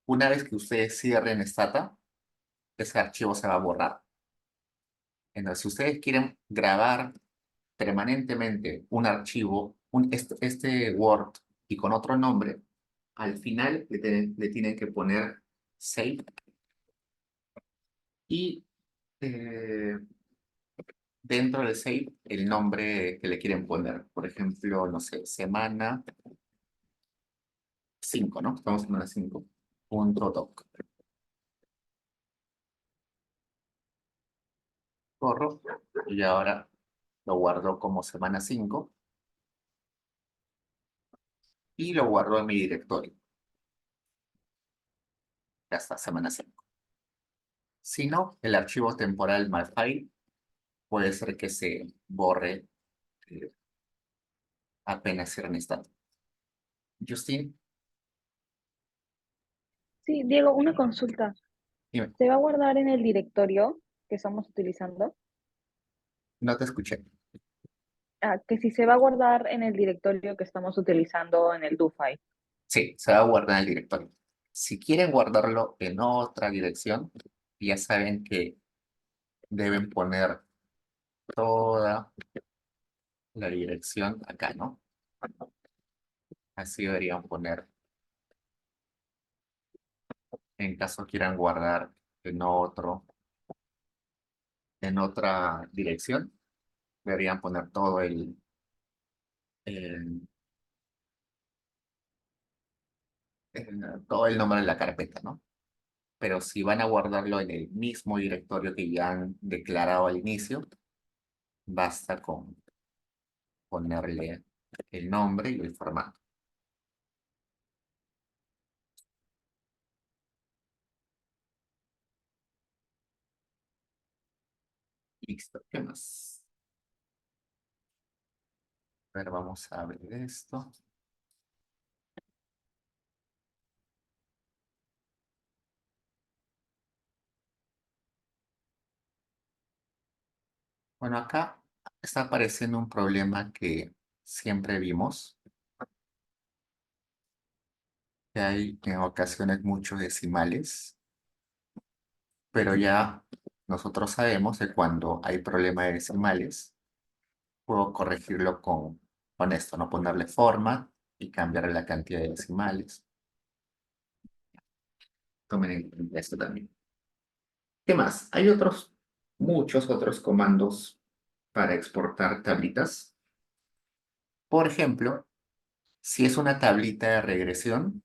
Una vez que ustedes cierren Stata, ese archivo se va a borrar. Entonces, si ustedes quieren grabar permanentemente un archivo, este Word y con otro nombre, al final le tienen que poner save y eh, dentro del save el nombre que le quieren poner. Por ejemplo, no sé, semana 5, ¿no? Estamos en semana 5. Punto doc. Corro y ahora lo guardo como semana 5 y lo guardo en mi directorio. Ya está, semana 5. Si no, el archivo temporal myfile puede ser que se borre eh, apenas cierren Stata. Justin, Sí, Diego, una consulta. dime, ¿Se va a guardar en el directorio que estamos utilizando? no te escuché. Ah, que si se va a guardar en el directorio que estamos utilizando en el DoFi. Sí, se va a guardar en el directorio. Si quieren guardarlo en otra dirección, ya saben que deben poner toda la dirección acá, ¿no? Así deberían poner, en caso quieran guardar en en otra dirección, deberían poner el- todo el nombre de la carpeta, ¿no? Pero si van a guardarlo en el mismo directorio que ya han declarado al inicio, basta con ponerle el nombre y el formato. Listo, ¿qué más? A ver, vamos a abrir esto. Bueno, acá está apareciendo un problema que siempre vimos, que hay en ocasiones muchos decimales, pero ya nosotros sabemos que cuando hay problema de decimales, puedo corregirlo con esto, no ponerle forma y cambiarle la cantidad de decimales. Tomen en cuenta esto también. ¿Qué más? Hay muchos otros comandos para exportar tablitas. Por ejemplo, si es una tablita de regresión,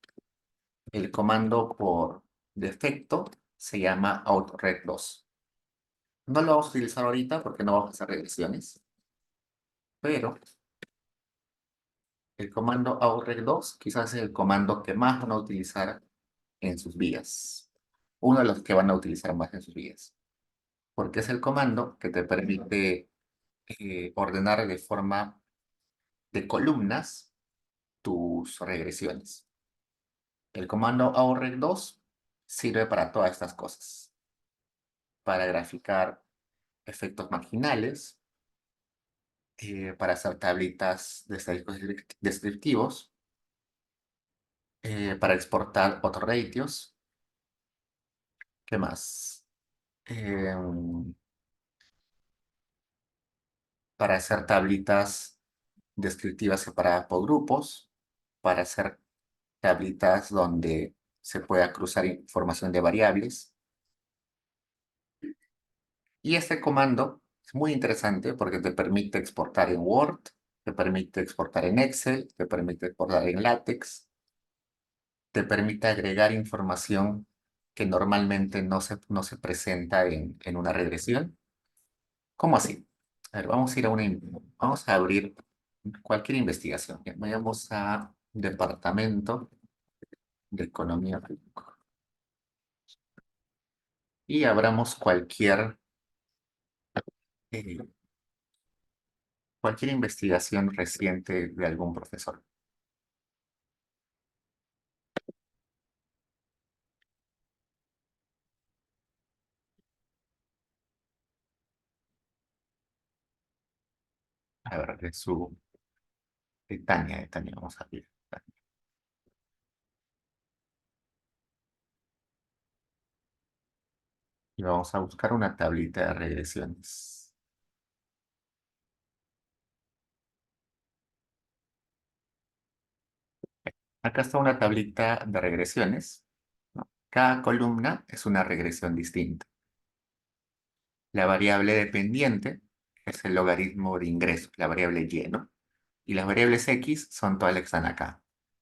el comando por defecto se llama outreg2. No lo vamos a utilizar ahorita porque no vamos a hacer regresiones, pero el comando outreg2 quizás es el comando que más van a utilizar en sus vías. Uno de los que van a utilizar más en sus vías. Porque es el comando que te permite ordenar de forma de columnas tus regresiones. El comando outreg2 sirve para todas estas cosas. Para graficar efectos marginales, para hacer tablitas de estadísticos descriptivos, para exportar autoratios. ¿Qué más? Para hacer tablitas descriptivas separadas por grupos, para hacer tablitas donde se pueda cruzar información de variables. Y este comando es muy interesante porque te permite exportar en Word, te permite exportar en Excel, te permite exportar en LaTeX, te permite agregar información que normalmente no se presenta en una regresión. ¿Cómo así? A ver, vamos a ir a vamos a abrir cualquier investigación. Bien, vayamos a Departamento de Economía y abramos eh, cualquier investigación reciente de algún profesor. A ver, de Tania, vamos a ver. Y vamos a buscar una tablita de regresiones. Acá está una tablita de regresiones, ¿no? Cada columna es una regresión distinta. La variable dependiente es el logaritmo de ingreso, la variable y, ¿no? Y las variables X son todas las que están acá.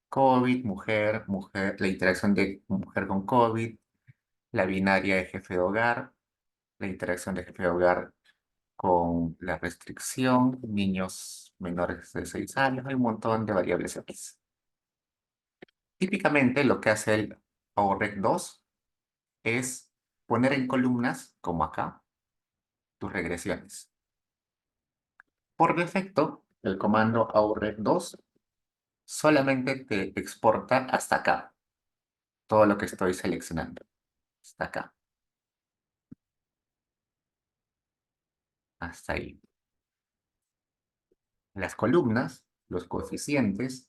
COVID, mujer, mujer, la interacción de mujer con COVID, la binaria de jefe de hogar, la interacción de jefe de hogar con la restricción, niños menores de 6 años, hay un montón de variables X. Típicamente lo que hace el PowerRec 2 es poner en columnas, como acá, tus regresiones. Por defecto, el comando PowerRec 2 solamente te exporta hasta acá, todo lo que estoy seleccionando, hasta acá, hasta ahí. Las columnas, los coeficientes,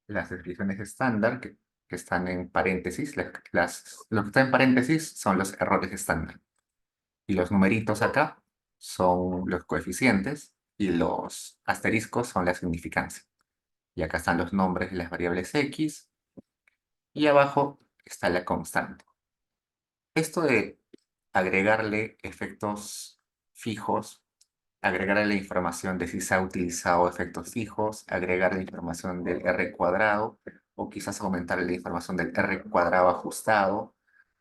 las descripciones estándar que están en paréntesis, lo que está en paréntesis son los errores estándar. Y los numeritos acá son los coeficientes y los asteriscos son la significancia. Y acá están los nombres de las variables X y abajo está la constante. Esto de agregarle efectos fijos, agregarle la información de si se ha utilizado efectos fijos, agregar la información del R cuadrado, o quizás aumentar la información del R cuadrado ajustado,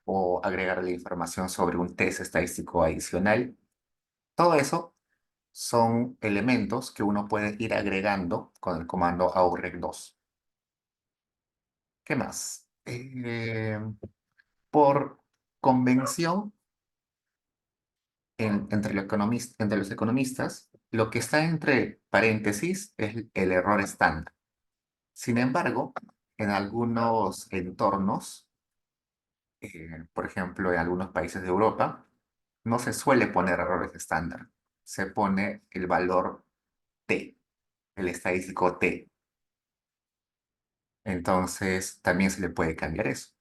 o agregar la información sobre un test estadístico adicional. Todo eso son elementos que uno puede ir agregando con el comando aurec2. ¿Qué más? Por convención, entre los economistas, lo que está entre paréntesis es el error estándar. Sin embargo, en algunos entornos, por ejemplo, en algunos países de Europa, no se suele poner errores estándar. Se pone el valor T, el estadístico T. Entonces, también se le puede cambiar eso.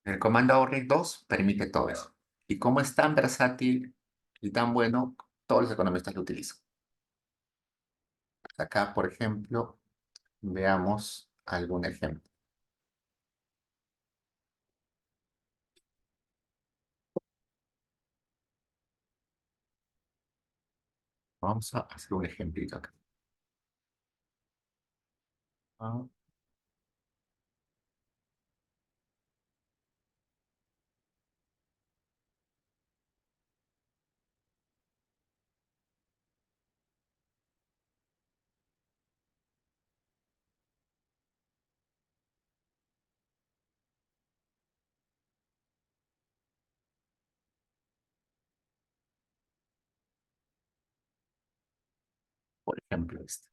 El comando aurec2 permite todo eso. Y como es tan versátil y tan bueno, todos los economistas lo utilizan. Acá, por ejemplo, veamos algún ejemplo. Vamos a hacer un ejemplito acá. Ah, por ejemplo, este.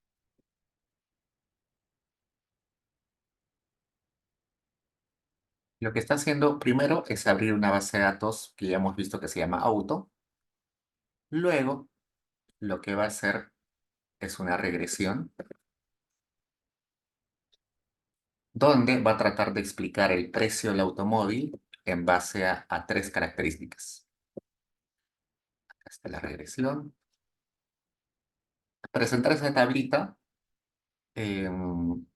Lo que está haciendo primero es abrir una base de datos que ya hemos visto que se llama auto. Luego, lo que va a hacer es una regresión donde va a tratar de explicar el precio del automóvil en base a tres características. Acá está la regresión. Presentar esa tablita em,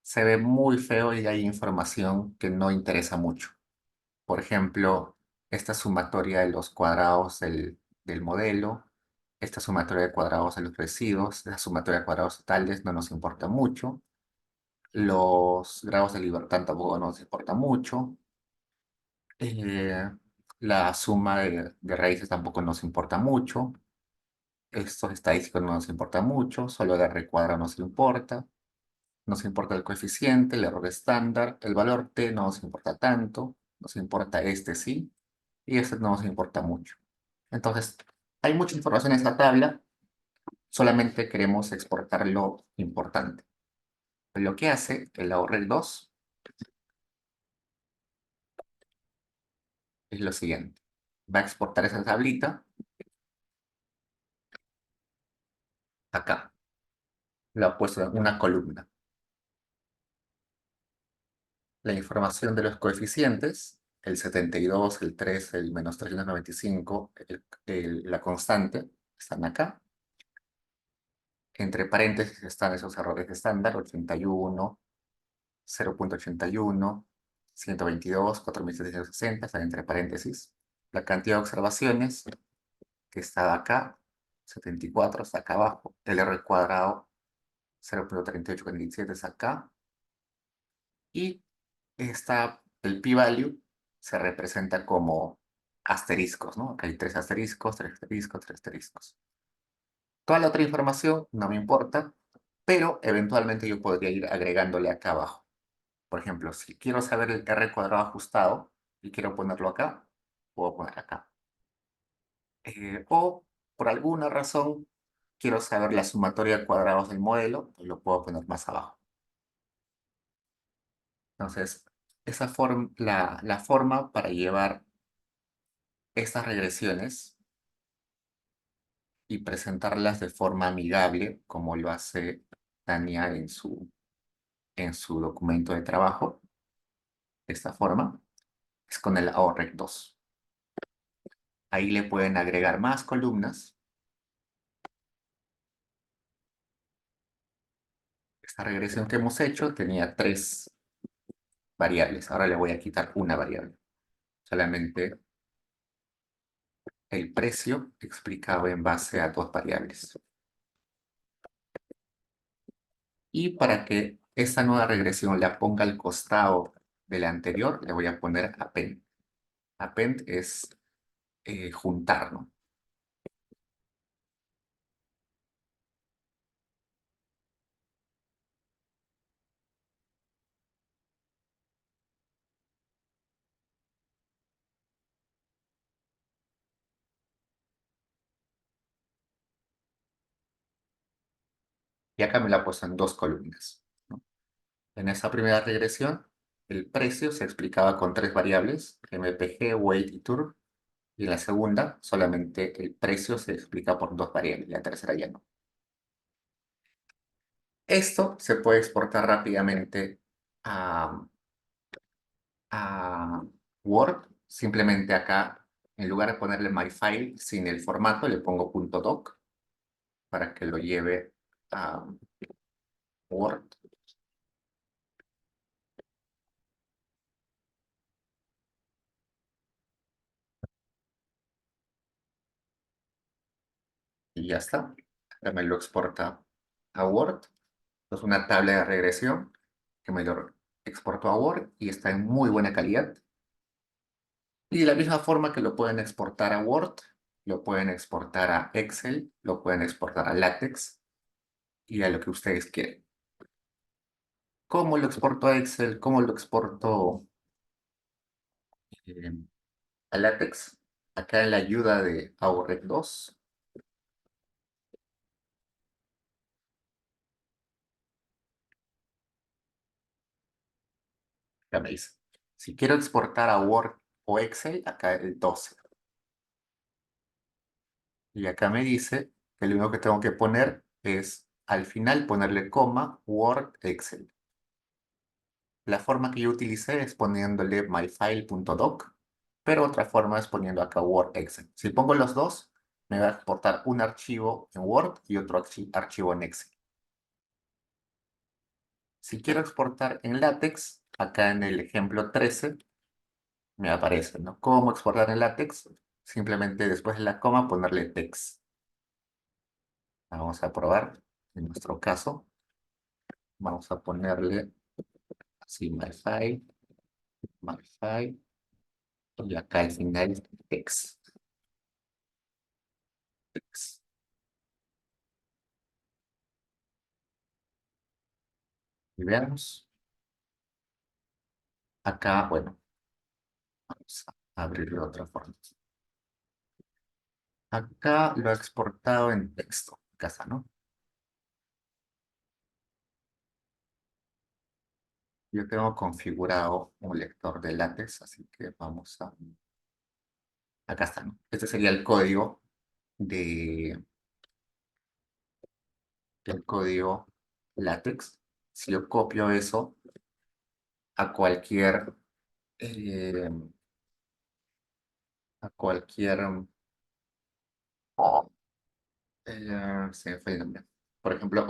se ve muy feo y hay información que no interesa mucho. Por ejemplo, esta sumatoria de los cuadrados del modelo, esta sumatoria de cuadrados de los residuos, esta sumatoria de cuadrados totales no nos importa mucho. Los grados de libertad tampoco nos importa mucho. Eh, la suma de raíces tampoco nos importa mucho. Estos estadísticos no nos importa mucho, solo el R cuadrado nos importa. Nos importa el coeficiente, el error estándar, el valor t no nos importa tanto, nos importa este sí, y este no nos importa mucho. Entonces, hay mucha información en esta tabla, solamente queremos exportar lo importante. Lo que hace el ahorrel 2 es lo siguiente. Va a exportar esa tablita acá. Lo ha puesto en una columna. La información de los coeficientes, el 72, el 3, el menos 395, la constante, están acá. Entre paréntesis están esos errores de estándar, 81, 0.81, 122, 4760, están entre paréntesis. La cantidad de observaciones, que está acá, 74, está acá abajo. El R cuadrado, 0.3847, está acá. Y el p-value se representa como asteriscos, ¿no? Acá hay tres asteriscos, tres asteriscos, tres asteriscos. Toda la otra información no me importa, pero eventualmente yo podría ir agregándole acá abajo. Por ejemplo, si quiero saber el R cuadrado ajustado y quiero ponerlo acá, puedo poner acá. O por alguna razón quiero saber la sumatoria de cuadrados del modelo, pues lo puedo poner más abajo. Entonces, la forma para llevar estas regresiones y presentarlas de forma amigable, como lo hace Tania en su documento de trabajo, de esta forma, es con el AOREC 2. Ahí le pueden agregar más columnas. Esta regresión que hemos hecho tenía 3 variables. Ahora le voy a quitar una variable. Solamente el precio explicado en base a 2 variables. Y para que esta nueva regresión la ponga al costado de la anterior, le voy a poner append. Append es juntar, ¿no? Y acá me la he puesto en 2 columnas, ¿no? En esa primera regresión, el precio se explicaba con 3 variables, MPG, weight y turb. Y en la segunda, solamente el precio se explica por 2 variables, la tercera ya no. Esto se puede exportar rápidamente a, a Word. Simplemente acá, en lugar de ponerle my file sin el formato, le pongo .doc para que lo lleve a Word. Y ya está. Ya me lo exporta a Word. Es una tabla de regresión que me lo exportó a Word y está en muy buena calidad. Y de la misma forma que lo pueden exportar a Word, lo pueden exportar a Excel, lo pueden exportar a LaTeX y a lo que ustedes quieren. ¿Cómo lo exporto a Excel? ¿Cómo lo exporto eh, a LaTeX? Acá en la ayuda de AUREC 2, ya me dice. Si quiero exportar a Word o Excel, acá el 12. Y acá me dice que lo único que tengo que poner es al final ponerle coma, Word, Excel. La forma que yo utilicé es poniéndole myfile.doc, pero otra forma es poniendo acá Word, Excel. Si pongo los dos, me va a exportar un archivo en Word y otro archivo en Excel. Si quiero exportar en LaTeX, acá en el ejemplo 13, me aparece, ¿no? ¿Cómo exportar en LaTeX? Simplemente después de la coma ponerle text. Vamos a probar. En nuestro caso, vamos a ponerle así myfile, y acá al final text. Text. Y veamos. Acá, bueno, vamos a abrirlo de otra forma. Acá lo he exportado en texto. Acá está, ¿no? Yo tengo configurado un lector de látex, así que vamos a... Acá está, ¿no? Este sería el código de, el código LaTeX. Si yo copio eso a cualquier, eh, a cualquier, se me fue el nombre. Por ejemplo,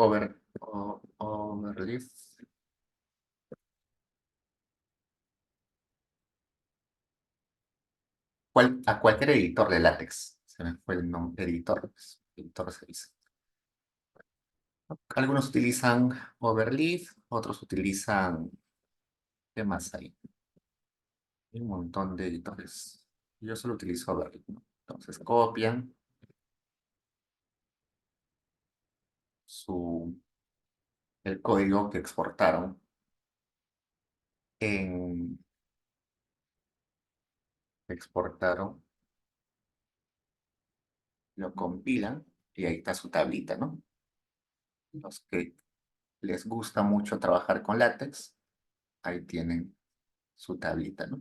Overleaf, a cualquier editor de LaTeX. Se me fue el nombre, editor, pues, editor se dice. Algunos utilizan Overleaf, otros utilizan, ¿qué más hay? Hay un montón de editores. Yo solo utilizo Overleaf, ¿no? Entonces copian su, el código que exportaron en, exportaron, lo compilan y ahí está su tablita, ¿no? Los que les gusta mucho trabajar con látex, ahí tienen su tablita, ¿no?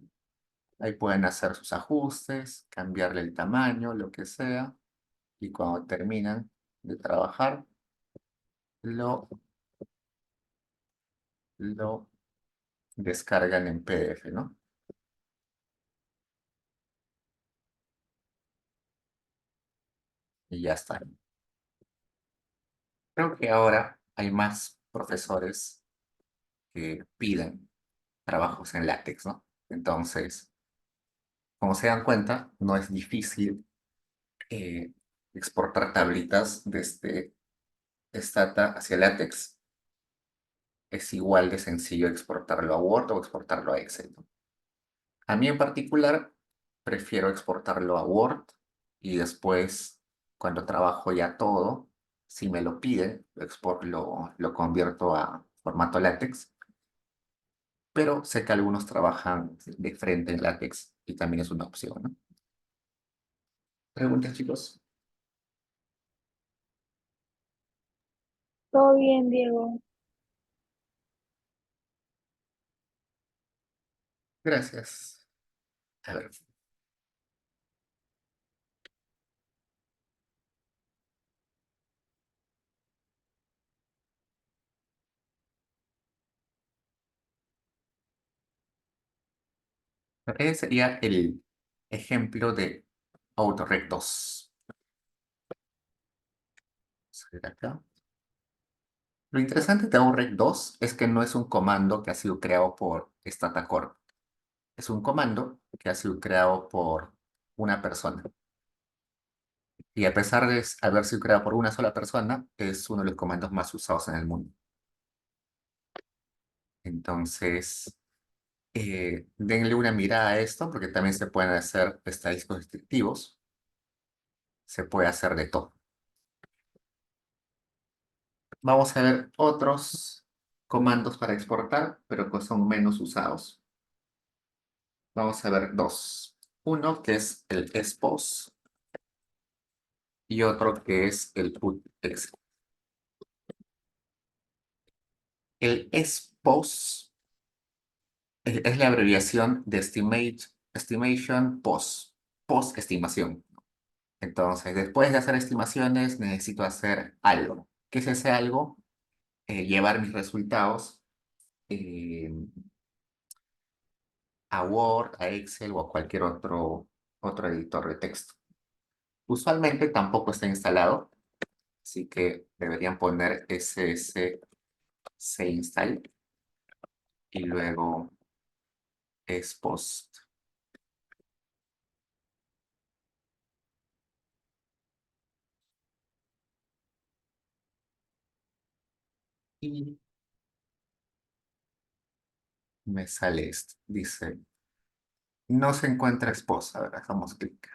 Ahí pueden hacer sus ajustes, cambiarle el tamaño, lo que sea, y cuando terminan de trabajar, lo, lo descargan en PDF, ¿no? Y ya está. Creo que ahora hay más profesores que piden trabajos en látex, ¿no? Entonces, como se dan cuenta, no es difícil eh, exportar tablitas desde Stata hacia látex. Es igual de sencillo exportarlo a Word o exportarlo a Excel, ¿no? A mí en particular, prefiero exportarlo a Word y después, cuando trabajo ya todo, si me lo piden, lo convierto a formato látex, pero sé que algunos trabajan de frente en látex y también es una opción, ¿no? ¿Preguntas, chicos? Todo bien, Diego. Gracias. A ver, ese sería el ejemplo de autorrectos. Vamos a ver acá. Lo interesante de AUREC 2 es que no es un comando que ha sido creado por Statacorp. Es un comando que ha sido creado por una persona. Y a pesar de haber sido creado por una sola persona, es uno de los comandos más usados en el mundo. Entonces, denle una mirada a esto, porque también se pueden hacer estadísticos descriptivos. Se puede hacer de todo. Vamos a ver otros comandos para exportar, pero que son menos usados. Vamos a ver dos. Uno que es el expos y otro que es el putEx. El expos es la abreviación de estimation post estimación. Entonces, después de hacer estimaciones, necesito hacer algo. ¿Qué es ese algo? Llevar mis resultados eh, a Word, a Excel o a cualquier otro editor de texto. Usualmente tampoco está instalado, así que deberían poner ss install y luego post. Y me sale esto. Dice, no se encuentra esposa. A ver, hagamos clic.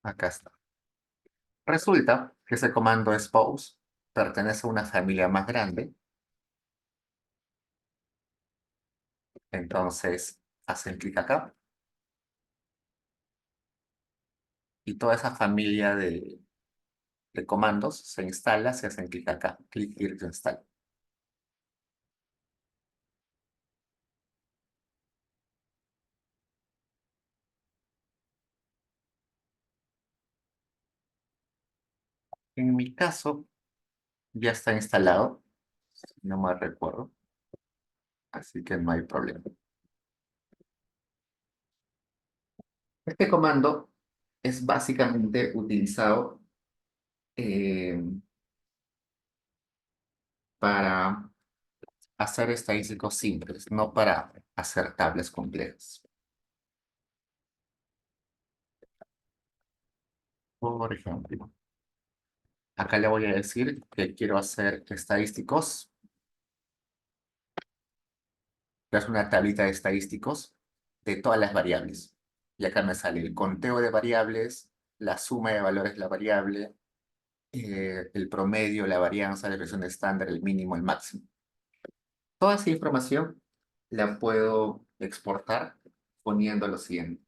Acá está. Resulta que ese comando expose pertenece a una familia más grande. Entonces, hacen clic acá. Y toda esa familia de comandos se instala si hacen clic acá. Clic here to install. En mi caso, ya está instalado, no me recuerdo, así que no hay problema. Este comando es básicamente utilizado eh, para hacer estadísticos simples, no para hacer tablas complejas. Por ejemplo, acá le voy a decir que quiero hacer estadísticos, que es una tablita de estadísticos de todas las variables. Y acá me sale el conteo de variables, la suma de valores de la variable, el promedio, la varianza, la desviación estándar, el mínimo, el máximo. Toda esa información la puedo exportar poniendo lo siguiente.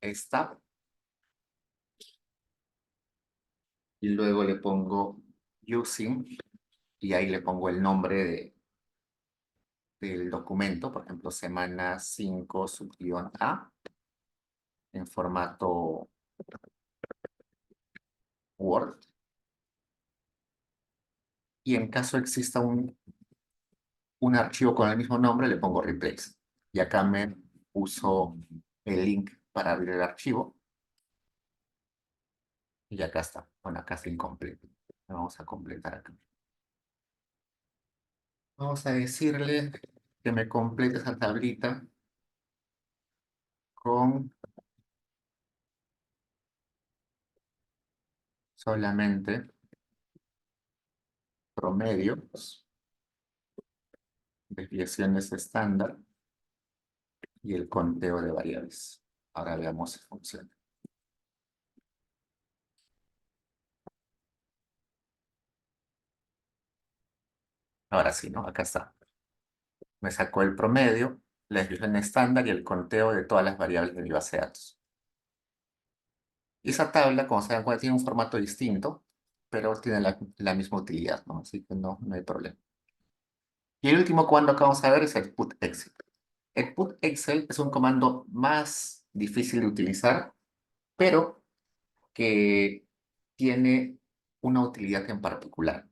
Esta, y luego le pongo using, y ahí le pongo el nombre del documento, por ejemplo, semana 5 subguión A, en formato Word. Y en caso exista un archivo con el mismo nombre, le pongo replace. Y acá me uso el link para abrir el archivo. Y acá está. Bueno, acá está incompleto. Vamos a completar acá. Vamos a decirle que me complete esa tablita con solamente promedios, desviaciones estándar y el conteo de variables. Ahora veamos si funciona. Ahora sí, ¿no? Acá está. Me sacó el promedio, la desviación estándar y el conteo de todas las variables de mi base de datos. Y esa tabla, como se dan cuenta, tiene un formato distinto, pero tiene la misma utilidad, ¿no? Así que no hay problema. Y el último comando que vamos a ver es el put Excel. El put Excel es un comando más difícil de utilizar, pero que tiene una utilidad en particular.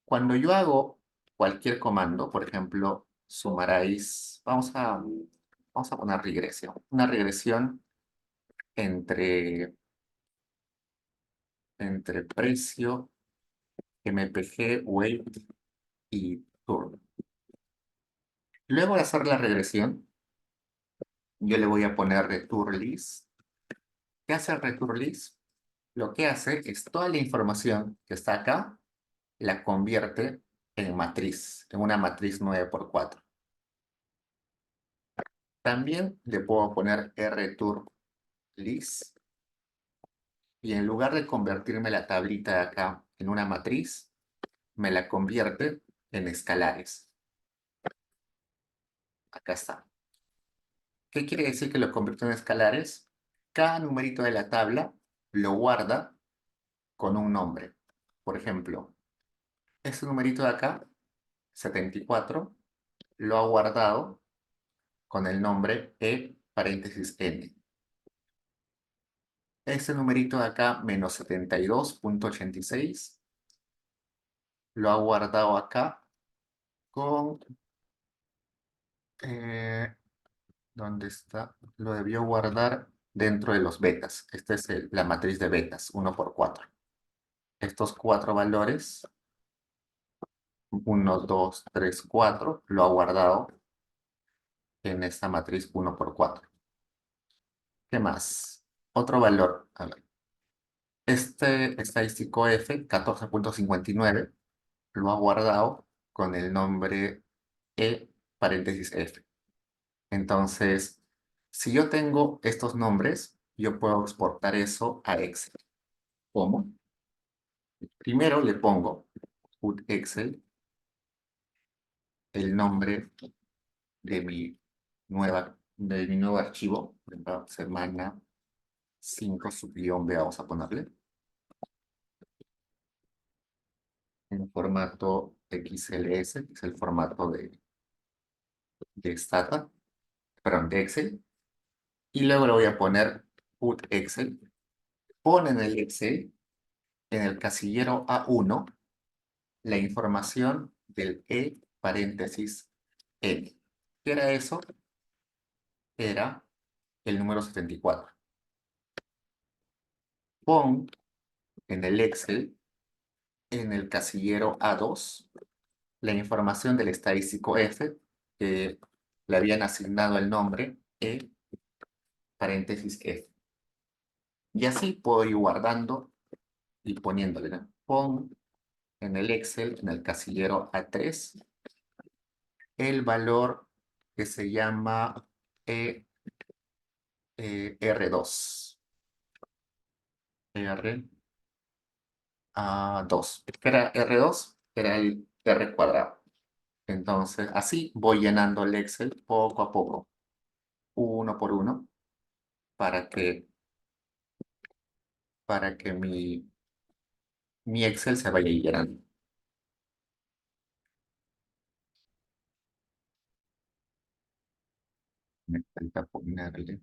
Cuando yo hago cualquier comando, por ejemplo, sumaráis, vamos a poner regresión, una regresión entre, entre precio, MPG, weight y turno. Luego de hacer la regresión, yo le voy a poner return list. ¿Qué hace el return list? Lo que hace es toda la información que está acá, la convierte en matriz, en una matriz 9 por 4. También le puedo poner return list y en lugar de convertirme la tablita de acá en una matriz, me la convierte en escalares. Acá está. ¿Qué quiere decir que lo convierto en escalares? Cada numerito de la tabla lo guarda con un nombre. Por ejemplo, este numerito de acá, 74, lo ha guardado con el nombre E paréntesis N. Este numerito de acá, menos 72.86, lo ha guardado acá con... ¿dónde está? Lo debió guardar dentro de los betas. Esta es la matriz de betas, 1 por 4. Estos cuatro valores, 1, 2, 3, 4, lo ha guardado en esta matriz 1 por 4. ¿Qué más? Otro valor. A ver. Este estadístico F, 14.59, lo ha guardado con el nombre E paréntesis F. Entonces, si yo tengo estos nombres, yo puedo exportar eso a Excel. ¿Cómo? Primero le pongo put Excel, el nombre de mi nuevo archivo, por ejemplo, semana 5 subguión B, vamos a ponerle, en formato XLS, que es el formato de Stata, perdón, de Excel, y luego le voy a poner put Excel, pon en el Excel en el casillero A1 la información del E paréntesis N. ¿Qué era eso? Era el número 74. Pon en el Excel, en el casillero A2, la información del estadístico F, que le habían asignado el nombre E paréntesis F. Y así puedo ir guardando y poniéndole, ¿no? Pon en el Excel, en el casillero A3, el valor que se llama E, R2. R2. ¿Qué era R2? Era el R cuadrado. Entonces, así voy llenando el Excel poco a poco, uno por uno, para que, para que mi Excel se vaya llenando. Me falta ponerle.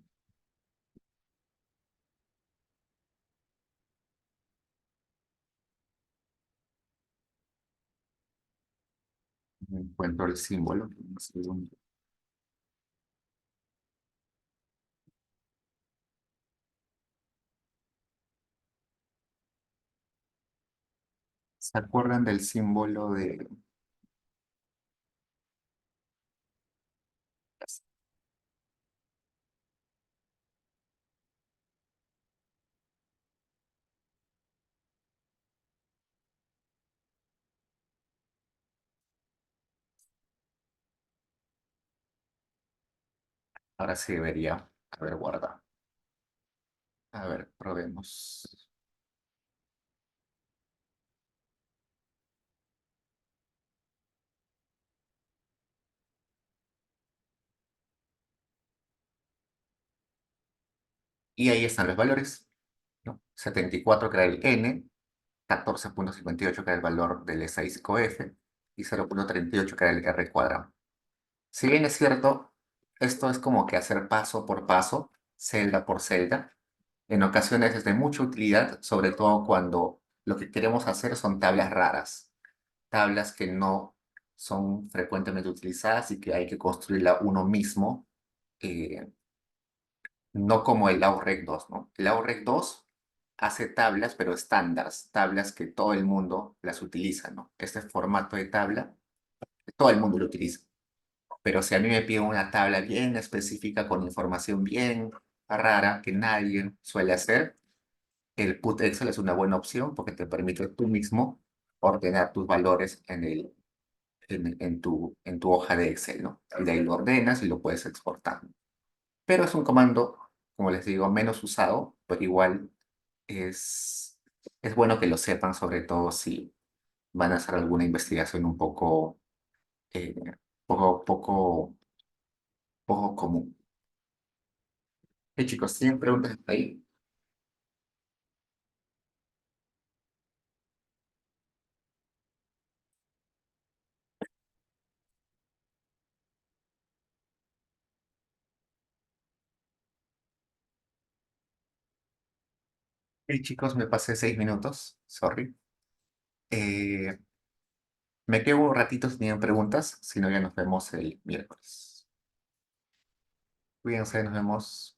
No encuentro el símbolo. Un segundo. ¿Se acuerdan del símbolo de... Ahora sí debería haber guardado. A ver, probemos. Y ahí están los valores, ¿no? 74 que era el N, 14,58 que era el valor del estadístico F y 0,38 que era el R cuadrado. Si bien es cierto, esto es como que hacer paso por paso, celda por celda. En ocasiones es de mucha utilidad, sobre todo cuando lo que queremos hacer son tablas raras, tablas que no son frecuentemente utilizadas y que hay que construirla uno mismo, eh, no como el AUREC 2, ¿no? El AUREC 2 hace tablas, pero estándares, tablas que todo el mundo las utiliza, ¿no? Este formato de tabla, todo el mundo lo utiliza. Pero si a mí me piden una tabla bien específica con información bien rara que nadie suele hacer, el Put Excel es una buena opción porque te permite tú mismo ordenar tus valores en tu hoja de Excel, ¿no? Y de ahí lo ordenas y lo puedes exportar. Pero es un comando, como les digo, menos usado, pero igual es, es bueno que lo sepan, sobre todo si van a hacer alguna investigación un eh, poco, poco, poco común. Chicos, ¿tienen preguntas hasta ahí? Chicos, me pasé 6 minutos, sorry. Eh, Me quedo un ratito si tienen preguntas, si no ya nos vemos el miércoles. Cuídense, nos vemos.